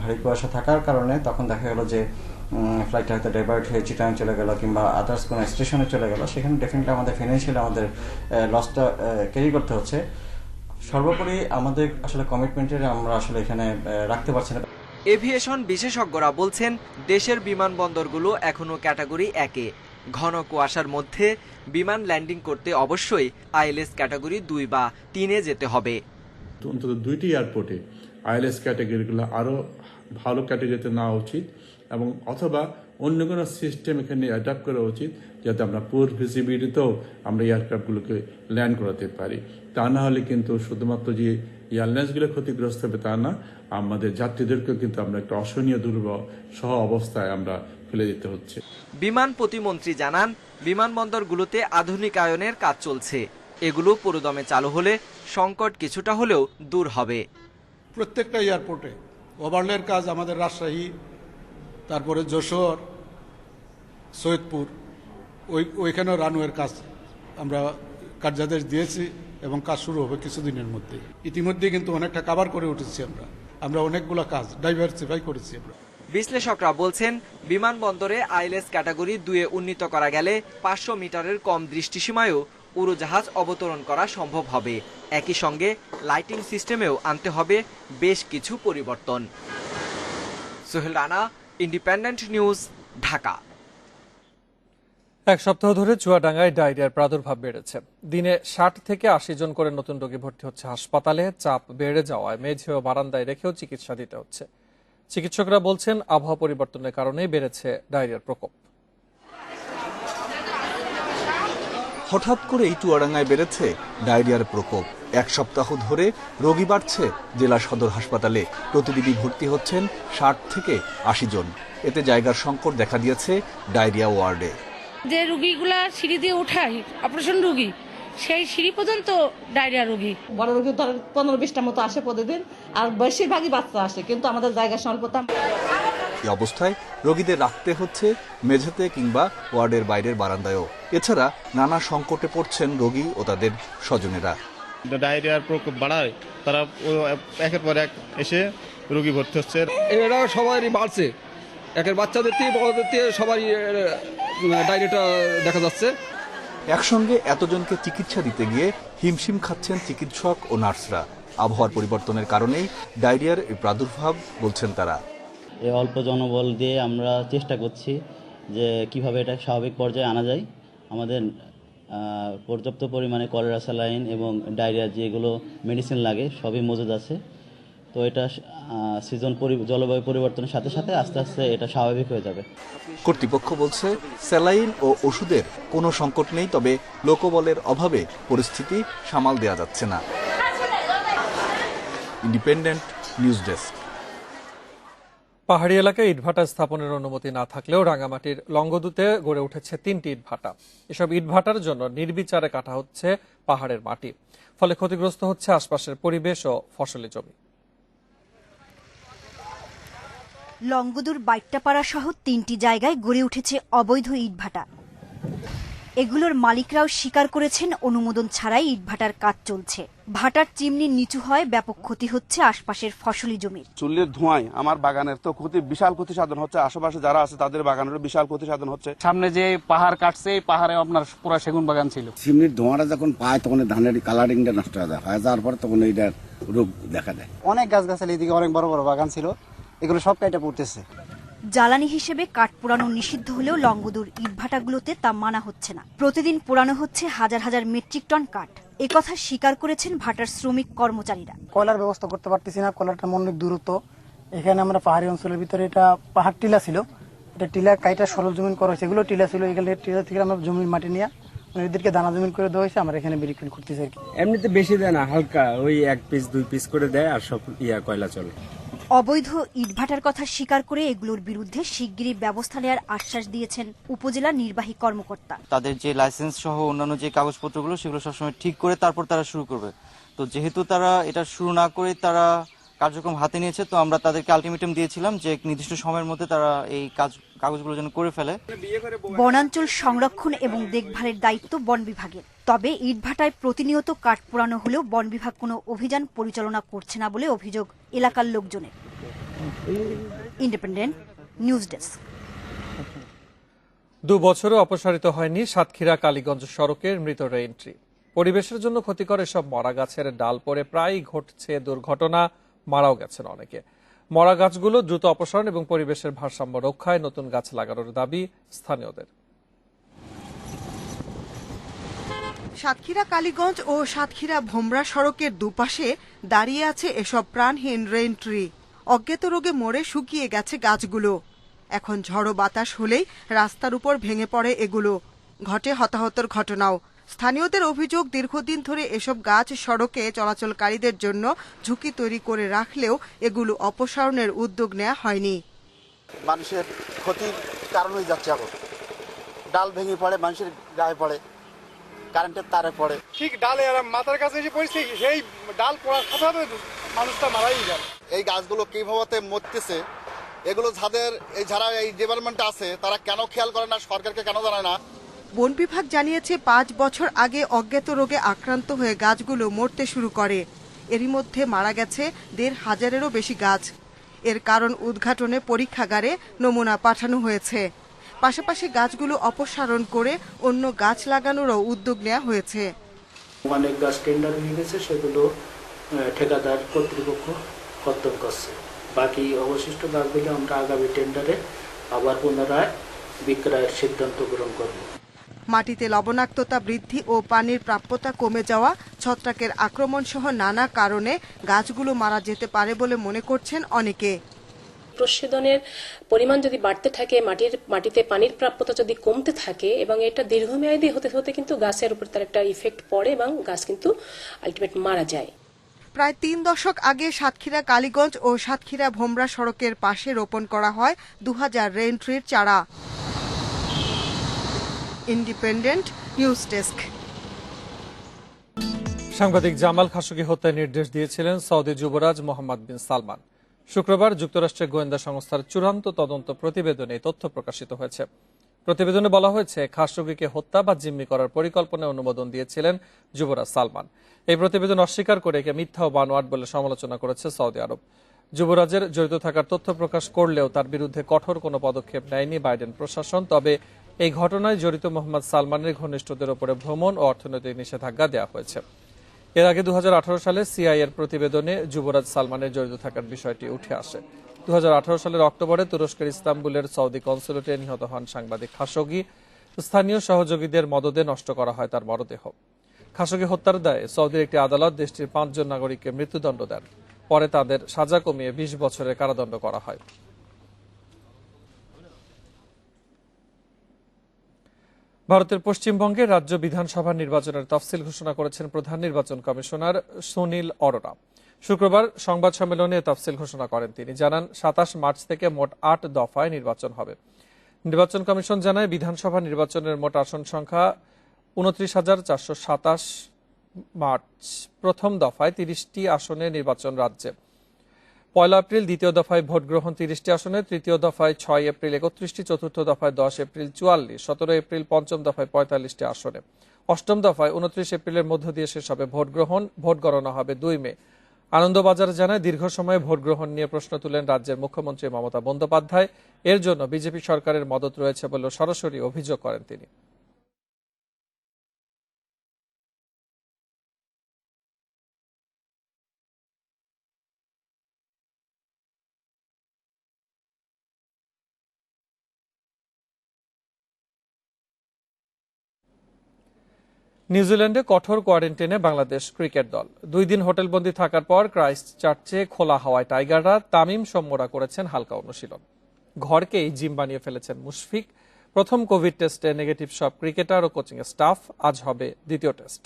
ভারী কুয়াশা থাকার কারণে তখন দেখা গেল যে ফ্লাইটটা হয়তো ডাইভার্ট হয়ে চিটাং চলে গেল কিংবা আদার্স কোনো স্টেশনে চলে গেল, সেখানে ডেফিনেটলি আমাদের ফিনান্সিয়ালি আমাদের লসটা ক্যারি করতে হচ্ছে। সর্বোপরি আমাদের আসলে কমিটমেন্টের আমরা আসলে এখানে রাখতে পারছি না। এভিয়েশন বিশেষজ্ঞরা বলছেন, দেশের বিমানবন্দরগুলো এখনও ক্যাটাগরি 1-এ। ঘন কুয়াশার মধ্যে বিমান ল্যান্ডিং করতে অবশ্যই ILS ক্যাটাগরি 2 বা 3-এ যেতে হবে। অন্তত 2টি এয়ারপোর্টে ILS ক্যাটাগরিগুলো আরও ভালো ক্যাটাগরিতে নেওয়া উচিত এবং অথবা অন্য কোনো সিস্টেম এখানে অ্যাডাপ্ট করা উচিত, যাতে আমরা পুর ভিজিবিলিটিতেও আমরা এয়ারক্রাফটগুলোকে ল্যান্ড করাতে পারি। তা না হলে কিন্তু শুধুমাত্র যে এয়ারলাইন্সগুলো ক্ষতিগ্রস্ত হবে তা না, আমাদের যাত্রীদেরকেও কিন্তু আমরা একটা অসহনীয় দুর্বহ অবস্থায় আমরা ফেলে দিতে হচ্ছে। বিমান প্রতিমন্ত্রী জানান, বিমানবন্দরগুলোতে আধুনিকায়নের কাজ চলছে। এগুলো পুরোদমে চালু হলে সংকট কিছুটা হলেও দূর হবে। প্রত্যেকটা এয়ারপোর্টে ওভারলের কাজ আমাদের রাজশাহী, তারপরে যশোর, সৈয়দপুর ওইখানেও রানওয়ের কাজ আমরা কার্যাদেশ দিয়েছি এবং কাজ শুরু হবে কিছুদিনের মধ্যে। ইতিমধ্যে কিন্তু অনেকটা কাভার করে উঠেছি আমরা অনেকগুলো কাজ ডাইভার্সিফাই করেছি আমরা। বিশ্লেষকরা বলছেন, বিমানবন্দরে ILS ক্যাটাগরি 2-এ উন্নীত করা গেলে 500 মিটারের কম দৃষ্টিসীমায়ও উড়োজাহাজ অবতরণ করা সম্ভব হবে। একই সঙ্গে লাইটিং সিস্টেমেও আনতে হবে বেশ কিছু পরিবর্তন। Sohel Rana, independent news, Dhaka. এক সপ্তাহ ধরে চুয়াডাঙ্গায় ডায়রিয়ার প্রাদুর্ভাব বেড়েছে। দিনে 60 থেকে 80 জন করে নতুন রোগী ভর্তি হচ্ছে হাসপাতালে। চাপ বেড়ে যাওয়ায় মেঝে ও বারান্দায় রেখেও চিকিৎসা দিতে হচ্ছে। চিকিৎসকরা বলছেন, আবহাওয়া পরিবর্তনের কারণেই বেড়েছে ডায়রিয়ার প্রকোপ। হঠাৎ করেই চুয়াডাঙ্গায় বেড়েছে ডায়রিয়ার প্রকোপ। এক সপ্তাহ ধরে রোগী বাড়ছে জেলা সদর হাসপাতালে। প্রতিদিনই ভর্তি হচ্ছেন 60 থেকে 80 জন। এতে জায়গার সংকট দেখা দিয়েছে ডায়রিয়া ওয়ার্ডে। যে রোগীগুলা সিঁড়ি দিয়ে উঠায় অপারেশন রোগী, সেই সিঁড়ি পর্যন্ত ডায়রিয়া রোগী। বড় রোগী 15-20টার মতো আসে প্রতিদিন, আর বেশিরভাগই বাচ্চা আসে, কিন্তু আমাদের জায়গা স্বল্পতা। এই অবস্থায় রোগীদের রাখতে হচ্ছে মেঝেতে কিংবা ওয়ার্ডের বাইরের বারান্দায়ও। এছাড়া নানা সংকটে পড়ছেন রোগী ও তাদের স্বজনেরা। ডায়রিয়ার প্রকোপ বাড়ায় তারা একের পর এক এসে রোগী ভর্তি হচ্ছে। এরা সবারই বাড়ছে, একের বাচ্চাদের থেকে বড়দের থেকে সবাই ডায়রিয়াটা দেখা যাচ্ছে। একসঙ্গে এতজনকে চিকিৎসা দিতে গিয়ে হিমশিম খাচ্ছেন চিকিৎসক ও নার্সরা। আবহাওয়ার পরিবর্তনের কারণেই ডায়রিয়ার এই প্রাদুর্ভাব বলছেন তারা। এই অল্প জনবল দিয়ে আমরা চেষ্টা করছি যে কিভাবে এটা স্বাভাবিক পর্যায়ে আনা যায়। আমাদের পর্যাপ্ত পরিমাণে কলেরা স্যালাইন এবং ডায়রিয়া যেগুলো মেডিসিন লাগে সবই মজুদ আছে। তো এটা জলবায়ু পরিবর্তনের সাথে সাথে আস্তে আস্তে এটা স্বাভাবিক হয়ে যাবে। কর্তৃপক্ষ বলছে, স্যালাইন ও ওষুধের কোনো সংকট নেই, তবে লোকবলের অভাবে পরিস্থিতি সামাল দেওয়া যাচ্ছে না। Independent news desk. পাহাড়ি এলাকায় ইটভাটা স্থাপনের অনুমতি না থাকলেও রাঙ্গামাটির লংগদুতে গড়ে উঠেছে 3টি ইটভাটা। এসব ইটভাটার জন্য নির্বিচারে কাটা হচ্ছে পাহাড়ের মাটি, ফলে ক্ষতিগ্রস্ত হচ্ছে আশপাশের পরিবেশ ও ফসলি জমি। লংগদুর বাইট্টাপাড়া সহ 3টি জায়গায় গড়ে উঠেছে অবৈধ ইটভাটা। এগুলোর মালিকরাও স্বীকার করেছেন, অনুমোদন ছাড়াই ইটভাটার কাজ চলছে। ভাটার চিমনি নিচু হয়, ব্যাপক ক্ষতি হচ্ছে আশপাশের ফসলি জমির। চুল্লির ধোঁয়ায় আমার বাগানের তো বিশাল ক্ষতি সাধন হচ্ছে, আশেপাশে যারা আছে তাদের বাগানের বিশাল ক্ষতি সাধন হচ্ছে। সামনে যে পাহাড় কাটছে, এই পাহাড়ে আপনার পুরো সেগুন বাগান ছিল। চিমনির ধোঁয়াটা যখন পায় তখন ধানের কালারিংটা নষ্ট হয়ে যায়, হয়ে যাওয়ার পরে তখন এইটার রোগ দেখা দেয়। অনেক গাছগাছালি এদিকে অনেক বড় বড় বাগান ছিল, এগুলো সব কাটা পড়তেছে। জ্বালানি হিসেবে কাঠ পোড়ানো নিষিদ্ধ হলেও লংগদুর ইটভাটাগুলোতে তা মানা হচ্ছে না। প্রতিদিন পোড়ানো হচ্ছে হাজার হাজার মেট্রিক টন কাঠ। একথা স্বীকার করেছেন ভাটার শ্রমিক কর্মচারীরা। কয়লার ব্যবস্থা করতে পারতেছি না, কয়লাটা অনেক দূরত্ব, এখানে আমরা পাহাড়ি অঞ্চলের ভিতরে এটা পাহাড় টিলা ছিল, এটা টিলা কাইটা সরল জমিন করা হয়েছে, এগুলো টিলা ছিল, এখানে টিলা থেকে আমরা জমির মাটি নিয়ে এদেরকে দানা জমিন করে দেওয়া হয়েছে, আমরা এখানে বিক্রি করতেছি আর কি। এমনিতে বেশি দেয় না, হালকা ওই 1 পিস 2 পিস করে দেয়, আর সব কয়লা চলে। অবৈধ ইটভাটার কথা স্বীকার করে এগুলোর বিরুদ্ধে শিগগিরই ব্যবস্থা নেওয়ার আশ্বাস দিয়েছেন উপজেলা নির্বাহী কর্মকর্তা। তাদের যে লাইসেন্স সহ অন্যান্য যে কাগজপত্রগুলো সেগুলো সবসময় ঠিক করে তারপর তারা শুরু করবে। তো যেহেতু তারা এটা শুরু না করে তারা কার্যক্রম হাতে নিয়েছে, তো আমরা তাদেরকে আলটিমেটাম দিয়েছিলাম যে নির্দিষ্ট সময়ের মধ্যে তারা এই কাগজগুলো যেন করে ফেলে। বনাঞ্চল সংরক্ষণ এবং দেখভালের দায়িত্ব বন বিভাগের, তবে ইটভাটায় প্রতিনিয়ত কাঠ পোড়ানো হলেও বন বিভাগ কোনো অভিযান পরিচালনা করছে না বলে অভিযোগ এলাকার লোকজনের। Independent news desk. 2 বছরও অপসারিত হয়নি সাতক্ষীরা কালীগঞ্জ সড়কের মৃত রেইন ট্রি। পরিবেশের জন্য ক্ষতিকর এসব মরা গাছের ডাল পড়ে প্রায়ই ঘটছে দুর্ঘটনা, মারাও গেছেন অনেকে। মরা গাছগুলো দ্রুত অপসারণ এবং পরিবেশের ভারসাম্য রক্ষায় নতুন গাছ লাগানোর দাবি স্থানীয়দের। সাতক্ষীরা কালীগঞ্জ ও সাতক্ষীরা ভোমরা সড়কের দুপাশে দাঁড়িয়ে আছে এসব প্রাণহীন রেইন ট্রি। অজ্ঞাত রোগে মরে শুকিয়ে গেছে গাছগুলো। এখন ঝড়ো বাতাস হলেই রাস্তার উপর ভেঙে পড়ে এগুলো, ঘটে হতাহতের ঘটনাও। স্থানীয়দের অভিযোগ, দীর্ঘদিন ধরে এসব গাছ সড়কে চলাচলকারীদের জন্য ঝুঁকি তৈরি করে রাখলেও এগুলো অপসারণের উদ্যোগ নেওয়া হয়নি। মানুষের ক্ষতির কারণ হয়ে যাচ্ছে, এখন ডাল ভেঙে পড়ে, মানুষের গায়ে পড়ে, কারেন্টের তারে পড়ে, ঠিক ডালে মাথার কাছে এসে পড়ছে, সেই ডাল পড়ার সাথে সাথে মানুষটা মারাই গেল। এই গাছগুলো কিভাবে মরতেছে, এগুলো যারা এই ডিপার্টমেন্ট আছে তারা কেন খেয়াল করে না, সরকারকে কেন জানায় না। বন বিভাগ জানিয়েছে 5 বছর আগে অজ্ঞাত রোগে আক্রান্ত হয়ে গাছগুলো মরতে শুরু করে। এরই মধ্যে মারা গেছে 1,500-এরও বেশি গাছ। এর কারণ উদ্ঘাটনে পরীক্ষাগারে নমুনা পাঠানো হয়েছে। পাশাপাশি গাছগুলো অপসারণ করে অন্য গাছ লাগানোরও উদ্যোগ নেওয়া হয়েছে। অনেক গাছ টেন্ডার হয়ে গেছে, সেগুলো ঠিকাদার কর্তৃপক্ষ কর্তন করছে। বাকি অবশিষ্ট গাছগুলো আমরা আগামী টেন্ডারে আবার পুনরায় বিক্রয়ের সিদ্ধান্ত গ্রহণ করব। মাটিতে লবণাক্ততা বৃদ্ধি ও পানির প্রাপ্যতা কমে যাওয়া, ছত্রাকের আক্রমণ সহ নানা কারণে গাছগুলো মারা যেতে পারে বলে মনে করছেন অনেকে। প্রশোধনের পরিমাণ যদি বাড়তে থাকে, মাটিতে পানির প্রাপ্যতা যদি কমতে থাকে এবং এটা দীর্ঘমেয়াদী হতে হতে কিন্তু গাছের উপর তার একটা ইফেক্ট পড়ে এবং গাছ কিন্তু আলটিমেট মারা যায়। প্রায় 3 দশক আগে সাতক্ষীরা কালীগঞ্জ ও সাতক্ষীরা ভোমরা সড়কের পাশে রোপণ করা হয় 2000 রেইন ট্রির চারা। Independent news desk. সাংবাদিক জামাল খাশোগি হত্যার নির্দেশ দিয়েছিলেন সৌদি যুবরাজ মোহাম্মদ বিন সালমান। শুক্রবার যুক্তরাষ্ট্রের গোয়েন্দা সংস্থার চূড়ান্ত তদন্ত প্রতিবেদনে এই তথ্য প্রকাশিত হয়েছে। প্রতিবেদনে বলা হয়েছে, খাশোগিকে হত্যা বা জিম্মি করার পরিকল্পনায় অনুমোদন দিয়েছিলেন যুবরাজ সালমান। এই প্রতিবেদন অস্বীকার করে একে মিথ্যা ও বানোয়াট বলে সমালোচনা করেছে সৌদি আরব। যুবরাজের জড়িত থাকার তথ্য প্রকাশ করলেও তার বিরুদ্ধে কঠোর কোনো পদক্ষেপ নেয়নি বাইডেন প্রশাসন। তবে এই ঘটনায় জড়িত মোহাম্মদ সালমানের ঘনিষ্ঠদের উপরে ভ্রমণ ও অর্থনৈতিক নিষেধাজ্ঞা দেওয়া হয়েছে। এর আগে 2018 সালে সিআইএ এর প্রতিবেদনে যুবরাজ সালমানের জড়িত থাকার বিষয়টি উঠে আসে। 2018 সালের অক্টোবরে তুরস্কের ইস্তাম্বুলের সৌদি কনসুলেটে নিহত হন সাংবাদিক খাশোগি। স্থানীয় সহযোগীদের মদদে নষ্ট করা হয় তার মরদেহ। খাশোগি হত্যার দায়ে সৌদির একটি আদালত দেশটির 5 জন নাগরিককে মৃত্যুদণ্ড দেন। পরে তাদের সাজা কমিয়ে 20 বছরের কারাদণ্ড করা হয়। ভারতের পশ্চিমবঙ্গে রাজ্য বিধানসভা নির্বাচনের তফসিল ঘোষণা করেছেন প্রধান নির্বাচন কমিশনার সুনীল অরোরা। শুক্রবার সংবাদ সম্মেলনে তফসিল ঘোষণা করেন তিনি। জানান, 27 মার্চ থেকে মোট 8 দফায় নির্বাচন হবে। নির্বাচন কমিশন জানায়, বিধানসভা নির্বাচনের মোট আসন সংখ্যা 29,427। মার্চ প্রথম দফায় 30টি আসনে নির্বাচন রাজ্যে। 1 এপ্রিল দ্বিতীয় দফায় ভোট গ্রহণ 30টি আসনে, তৃতীয় দফায় 6 এপ্রিল 31টি, চতুর্থ দফায় 10 এপ্রিল 44, 17 এপ্রিল পঞ্চম দফায় 45টি আসনে। অষ্টম দফায় 29 এপ্রিলের মধ্য দিয়ে শেষ হবে ভোট গ্রহণ। ভোট গণনা হবে 2 মে। আনন্দবাজার জানায়, দীর্ঘ সময়ে ভোট গ্রহণ নিয়ে প্রশ্ন তুলেন রাজ্যের মুখ্যমন্ত্রী মমতা বন্দ্যোপাধ্যায়। এর জন্য বিজেপি সরকারের মদত রয়েছে বলে সরাসরি অভিযোগ করেন তিনি। নিউজিল্যান্ডে কঠোর কোয়ারেন্টাইনে বাংলাদেশ ক্রিকেট দল 2 দিন হোটেলবন্দি থাকার পর ক্রাইস্ট চার্চে খোলা হাওয়ায় টাইগাররা তামিম সৌম্যরা করেছেন হালকা অনুশীলন। ঘরকেই জিম বানিয়ে ফেলেছেন মুশফিক। প্রথম কোভিড টেস্টে নেগেটিভ সব ক্রিকেটার ও কোচিং স্টাফ। আজ হবে দ্বিতীয় টেস্ট।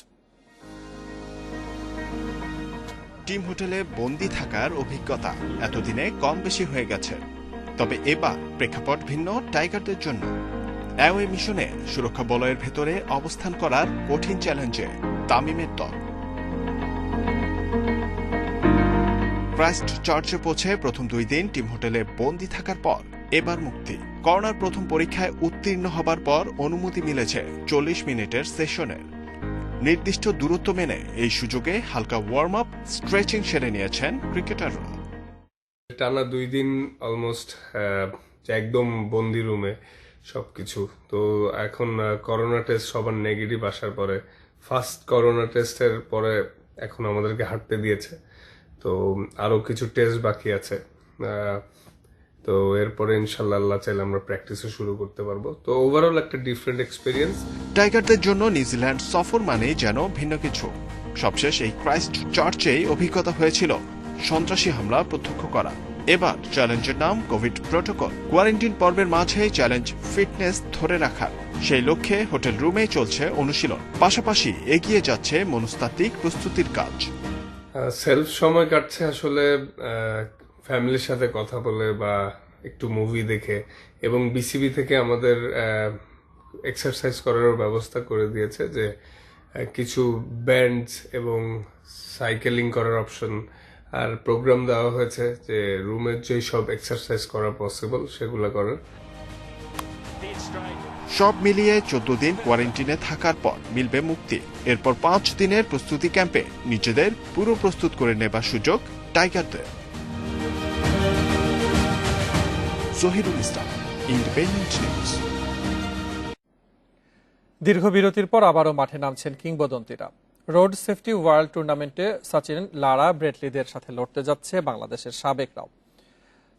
টিম হোটেলে বন্দি থাকার অভিজ্ঞতা এতদিনে কম বেশি হয়ে গেছে, তবে এবার প্রেক্ষাপট ভিন্ন টাইগারদের জন্য। অ্যাওয়ে মিশনে সুরক্ষা বলয়ের ভেতরে অবস্থান করার কঠিন চ্যালেঞ্জে তামিমের দল। ক্রাইস্ট চার্চে পৌঁছে প্রথম 2 দিন টিম হোটেলে বন্দি থাকার পর এবার মুক্তি। করোনার প্রথম পরীক্ষায় উত্তীর্ণ হবার পর অনুমতি মিলেছে 40 মিনিটের সেশনের। নির্দিষ্ট দূরত্ব মেনে এই সুযোগে হালকা ওয়ার্ম আপ, স্ট্রেচিং সেরে নিয়েছেন ক্রিকেটাররা। টানা 2 দিন অলমোস্ট একদম বন্দি রুমে সবকিছু। তো এখন করোনা টেস্ট সবার নেগেটিভ আসার পরে, ফার্স্ট করোনা টেস্টের পরে এখন আমাদেরকে হাঁটতে দিয়েছে। তো আরো কিছু টেস্ট বাকি আছে। তো এরপরে ইনশাল্লাহ আল্লাহ চাইলে আমরা প্র্যাকটিসও শুরু করতে পারবো। তো ওভারঅল একটা ডিফারেন্ট এক্সপিরিয়েন্স। টাইগারদের জন্য নিউজিল্যান্ড সফর মানেই যেন ভিন্ন কিছু। সবশেষ এই ক্রাইস্ট চার্চেই অভিজ্ঞতা হয়েছিল সন্ত্রাসী হামলা প্রত্যক্ষ করা। এবার চ্যালেঞ্জের নাম কোভিড প্রোটোকল। কোয়ারেন্টাইন পর্বের মাঝে চ্যালেঞ্জ ফিটনেস ধরে রাখার। সেই লক্ষ্যে হোটেল রুমেই চলছে অনুশীলন, পাশাপাশি এগিয়ে যাচ্ছে মনস্তাত্ত্বিক প্রস্তুতির কাজ। সেলফ সময় কাটছে আসলে ফ্যামিলির সাথে কথা বলে বা একটু মুভি দেখে, এবং বিসিবি থেকে আমাদের এক্সারসাইজ করার ব্যবস্থা করে দিয়েছে, যে কিছু ব্যান্ডস এবং সাইকেলিং করার অপশন আর প্রোগ্রাম দেওয়া হয়েছে, যে রুমের যেই সব এক্সারসাইজ করা পসিবল সেগুলো করার। সব মিলিয়ে 14 দিন কোয়ারেন্টিনে থাকার পর মিলবে মুক্তি। এরপর 5 দিনের প্রস্তুতি ক্যাম্পে নিজেদের পুরো প্রস্তুত করে নেবার সুযোগ টাইগারদের। জহিরুল ইসলাম, ইন্ডিপেন্ডেন্ট নিউজ। দীর্ঘ বিরতির পর আবারও মাঠে নামছেন কিংবদন্তিরা। রোড সেফটি ওয়ার্ল্ড টুর্নামেন্টে সচিন, লারা, ব্রেটলিদের সাথে লড়তে যাচ্ছে বাংলাদেশের সাবেকরাও।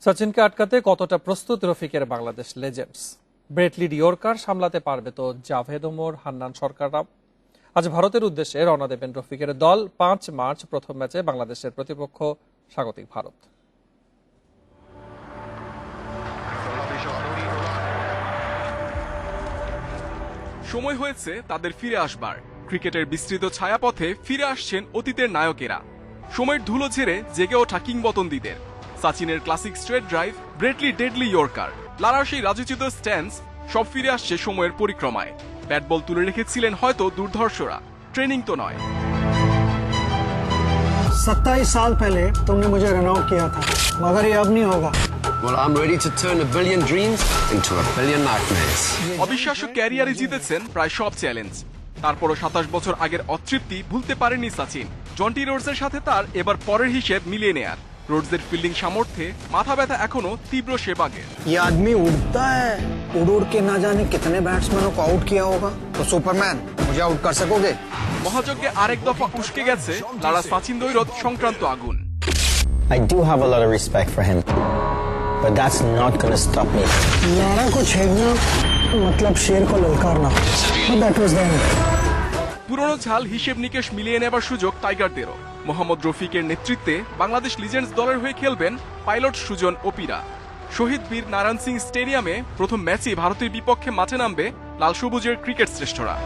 সচিনকে আটকাতে কতটা প্রস্তুত রফিকের বাংলাদেশ লেজেন্ডস? ব্রেটলির ইয়র্কার সামলাতে পারবে তো জাভেদ ওমর, হান্নান সরকাররা? আজ ভারতের উদ্দেশ্যে রওনা দেবেন রফিকের দল। 5 মার্চ প্রথম ম্যাচে বাংলাদেশের প্রতিপক্ষ স্বাগতিক ভারত। সময় হয়েছে তাদের ফিরে আসবার। ক্রিকেটের বিস্তৃত ছায়াপথে ফিরে আসছেন অতীতের নায়কেরা। সময়ের ধুলো ঝেড়ে জেগে ওঠা কিংবদন্তিদের। সচিনের classic straight drive, Brett Lee deadly yorker, লারার সেই রাজচিত স্ট্যান্স, সব ফিরে আসছে সময়ের পরিক্রমায়। ব্যাট বল তুলে রেখেছিলেন হয়তো দুর্ধর্ষরা, ট্রেনিং তো নয়। 27 साल पहले तुमने मुझे रन आउट किया था, मगर ये अब नहीं होगा। Well, I'm ready to turn a billion dreams into a billion nightmares. অবিশ্বাস্য ক্যারিয়ারে জিতেছেন প্রায় সব চ্যালেঞ্জ। তারপরও 27 বছর আগের অতৃপ্তি ভুলতে পারেননি সচিন। জন্টি রোডসের সাথে তার এবার পরের হিসেব মিলিয়ে নেয়ার। রোডসের ফিল্ডিং সামর্থ্যে মাথা ব্যথা এখনো তীব্র সেবাগে। ये आदमी उड़ता है, उड़ के ना जाने कितने बैट्समैनों को आउट किया होगा। तो सुपरमैन, मुझे आउट कर सकोगे? মহাযজ্ঞে আরেক দফা উস্কে গেছে লারা সচিন দ্বৈরথ সংক্রান্ত আগুন। I do have a lot of respect for him, but that's not going to stop me. Lara को छेड़ना मतलब शेर को ललकारना. That was then. পুরনো ঝাল হিসেব নিকেশ মিলিয়ে নেবার সুযোগ টাইগারদেরও। মোহাম্মদ রফিকের নেতৃত্বে বাংলাদেশ লিজেন্ডস দলের হয়ে খেলবেন পাইলট সুজন ওপিরা। শহীদ বীর নারায়ণ সিং স্টেডিয়ামে প্রথম ম্যাচে ভারতের বিপক্ষে মাঠে নামবে লাল সবুজের ক্রিকেট শ্রেষ্ঠরা।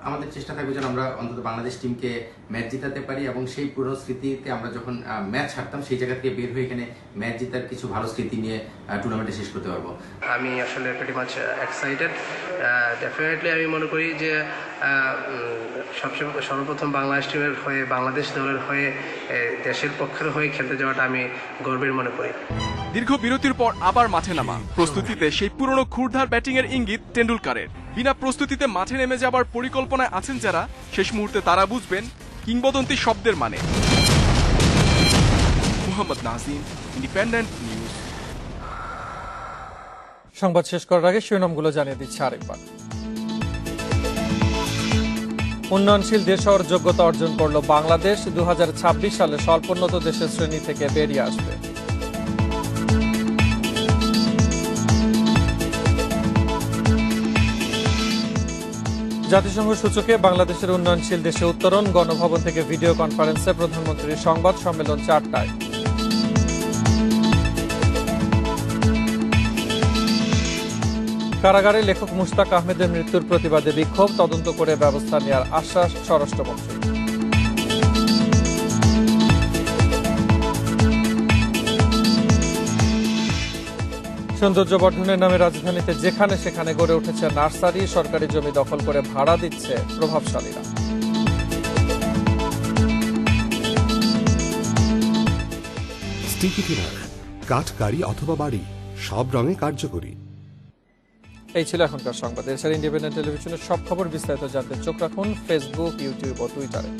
আমাদের চেষ্টা থাকবে যেন আমরা অন্তত বাংলাদেশ টিমকে ম্যাচ জিতাতে পারি, এবং সেই পুরো স্মৃতিতে আমরা যখন ম্যাচ হারতাম সেই জায়গা থেকে বের হয়ে এখানে ম্যাচ জেতার কিছু ভালো স্মৃতি নিয়ে টুর্নামেন্টে শেষ করতে পারবো। আমি আসলে প্রিটি মাচ এক্সাইটেড। ডেফিনেটলি আমি মনে করি যে সর্বপ্রথম বাংলাদেশ টিমের হয়ে, বাংলাদেশ দলের হয়ে, দেশের পক্ষের হয়ে খেলতে যাওয়াটা আমি গর্বের মনে করি। দীর্ঘ বিরতির পর আবার মাঠে নামা। প্রস্তুতিতে সেই পুরনো ক্ষুরধার ব্যাটিং এর ইঙ্গিত টেন্ডুলকারের। বিনা প্রস্তুতিতে মাঠে নেমে যাবার পরিকল্পনায় আছেন যারা, শেষ মুহূর্তে তারা বুঝবেন কিংবদন্তি শব্দের মানে। Mohammad Nazim, independent news. সংবাদ শেষ করার আগে শিরোনামগুলো জানিয়ে দিচ্ছে আরেকবার। উন্নয়নশীল দেশ হওয়ার যোগ্যতা অর্জন করল বাংলাদেশ। 2026 সালে স্বল্পোন্নত দেশের শ্রেণী থেকে বেরিয়ে আসবে। জাতিসংঘ সূচকে বাংলাদেশের উন্নয়নশীল দেশে উত্তরণ। গণভবন থেকে ভিডিও কনফারেন্সে প্রধানমন্ত্রীর সংবাদ সম্মেলন 4টায়। কারাগারে লেখক মুশতাক আহমেদের মৃত্যুর প্রতিবাদে বিক্ষোভ, তদন্ত করে ব্যবস্থা নেওয়ার আশ্বাস স্বরাষ্ট্রমন্ত্রী। সৌন্দর্য বর্ধনের নামে রাজধানীতে যেখানে সেখানে গড়ে উঠেছে নার্সারি, সরকারি জমি দখল করে ভাড়া দিচ্ছে প্রভাবশালীরা। স্টিকি ক্লিনার, কাঠ, গাড়ি অথবা বাড়ি, সব রঙে কার্যকরী। এই ছিল এখনকার সংবাদ। এছাড়া ইন্ডিপেন্ডেন্ট টেলিভিশনের সব খবর বিস্তারিত জানতে চোখ রাখুন ফেসবুক, ইউটিউব ও টুইটারে।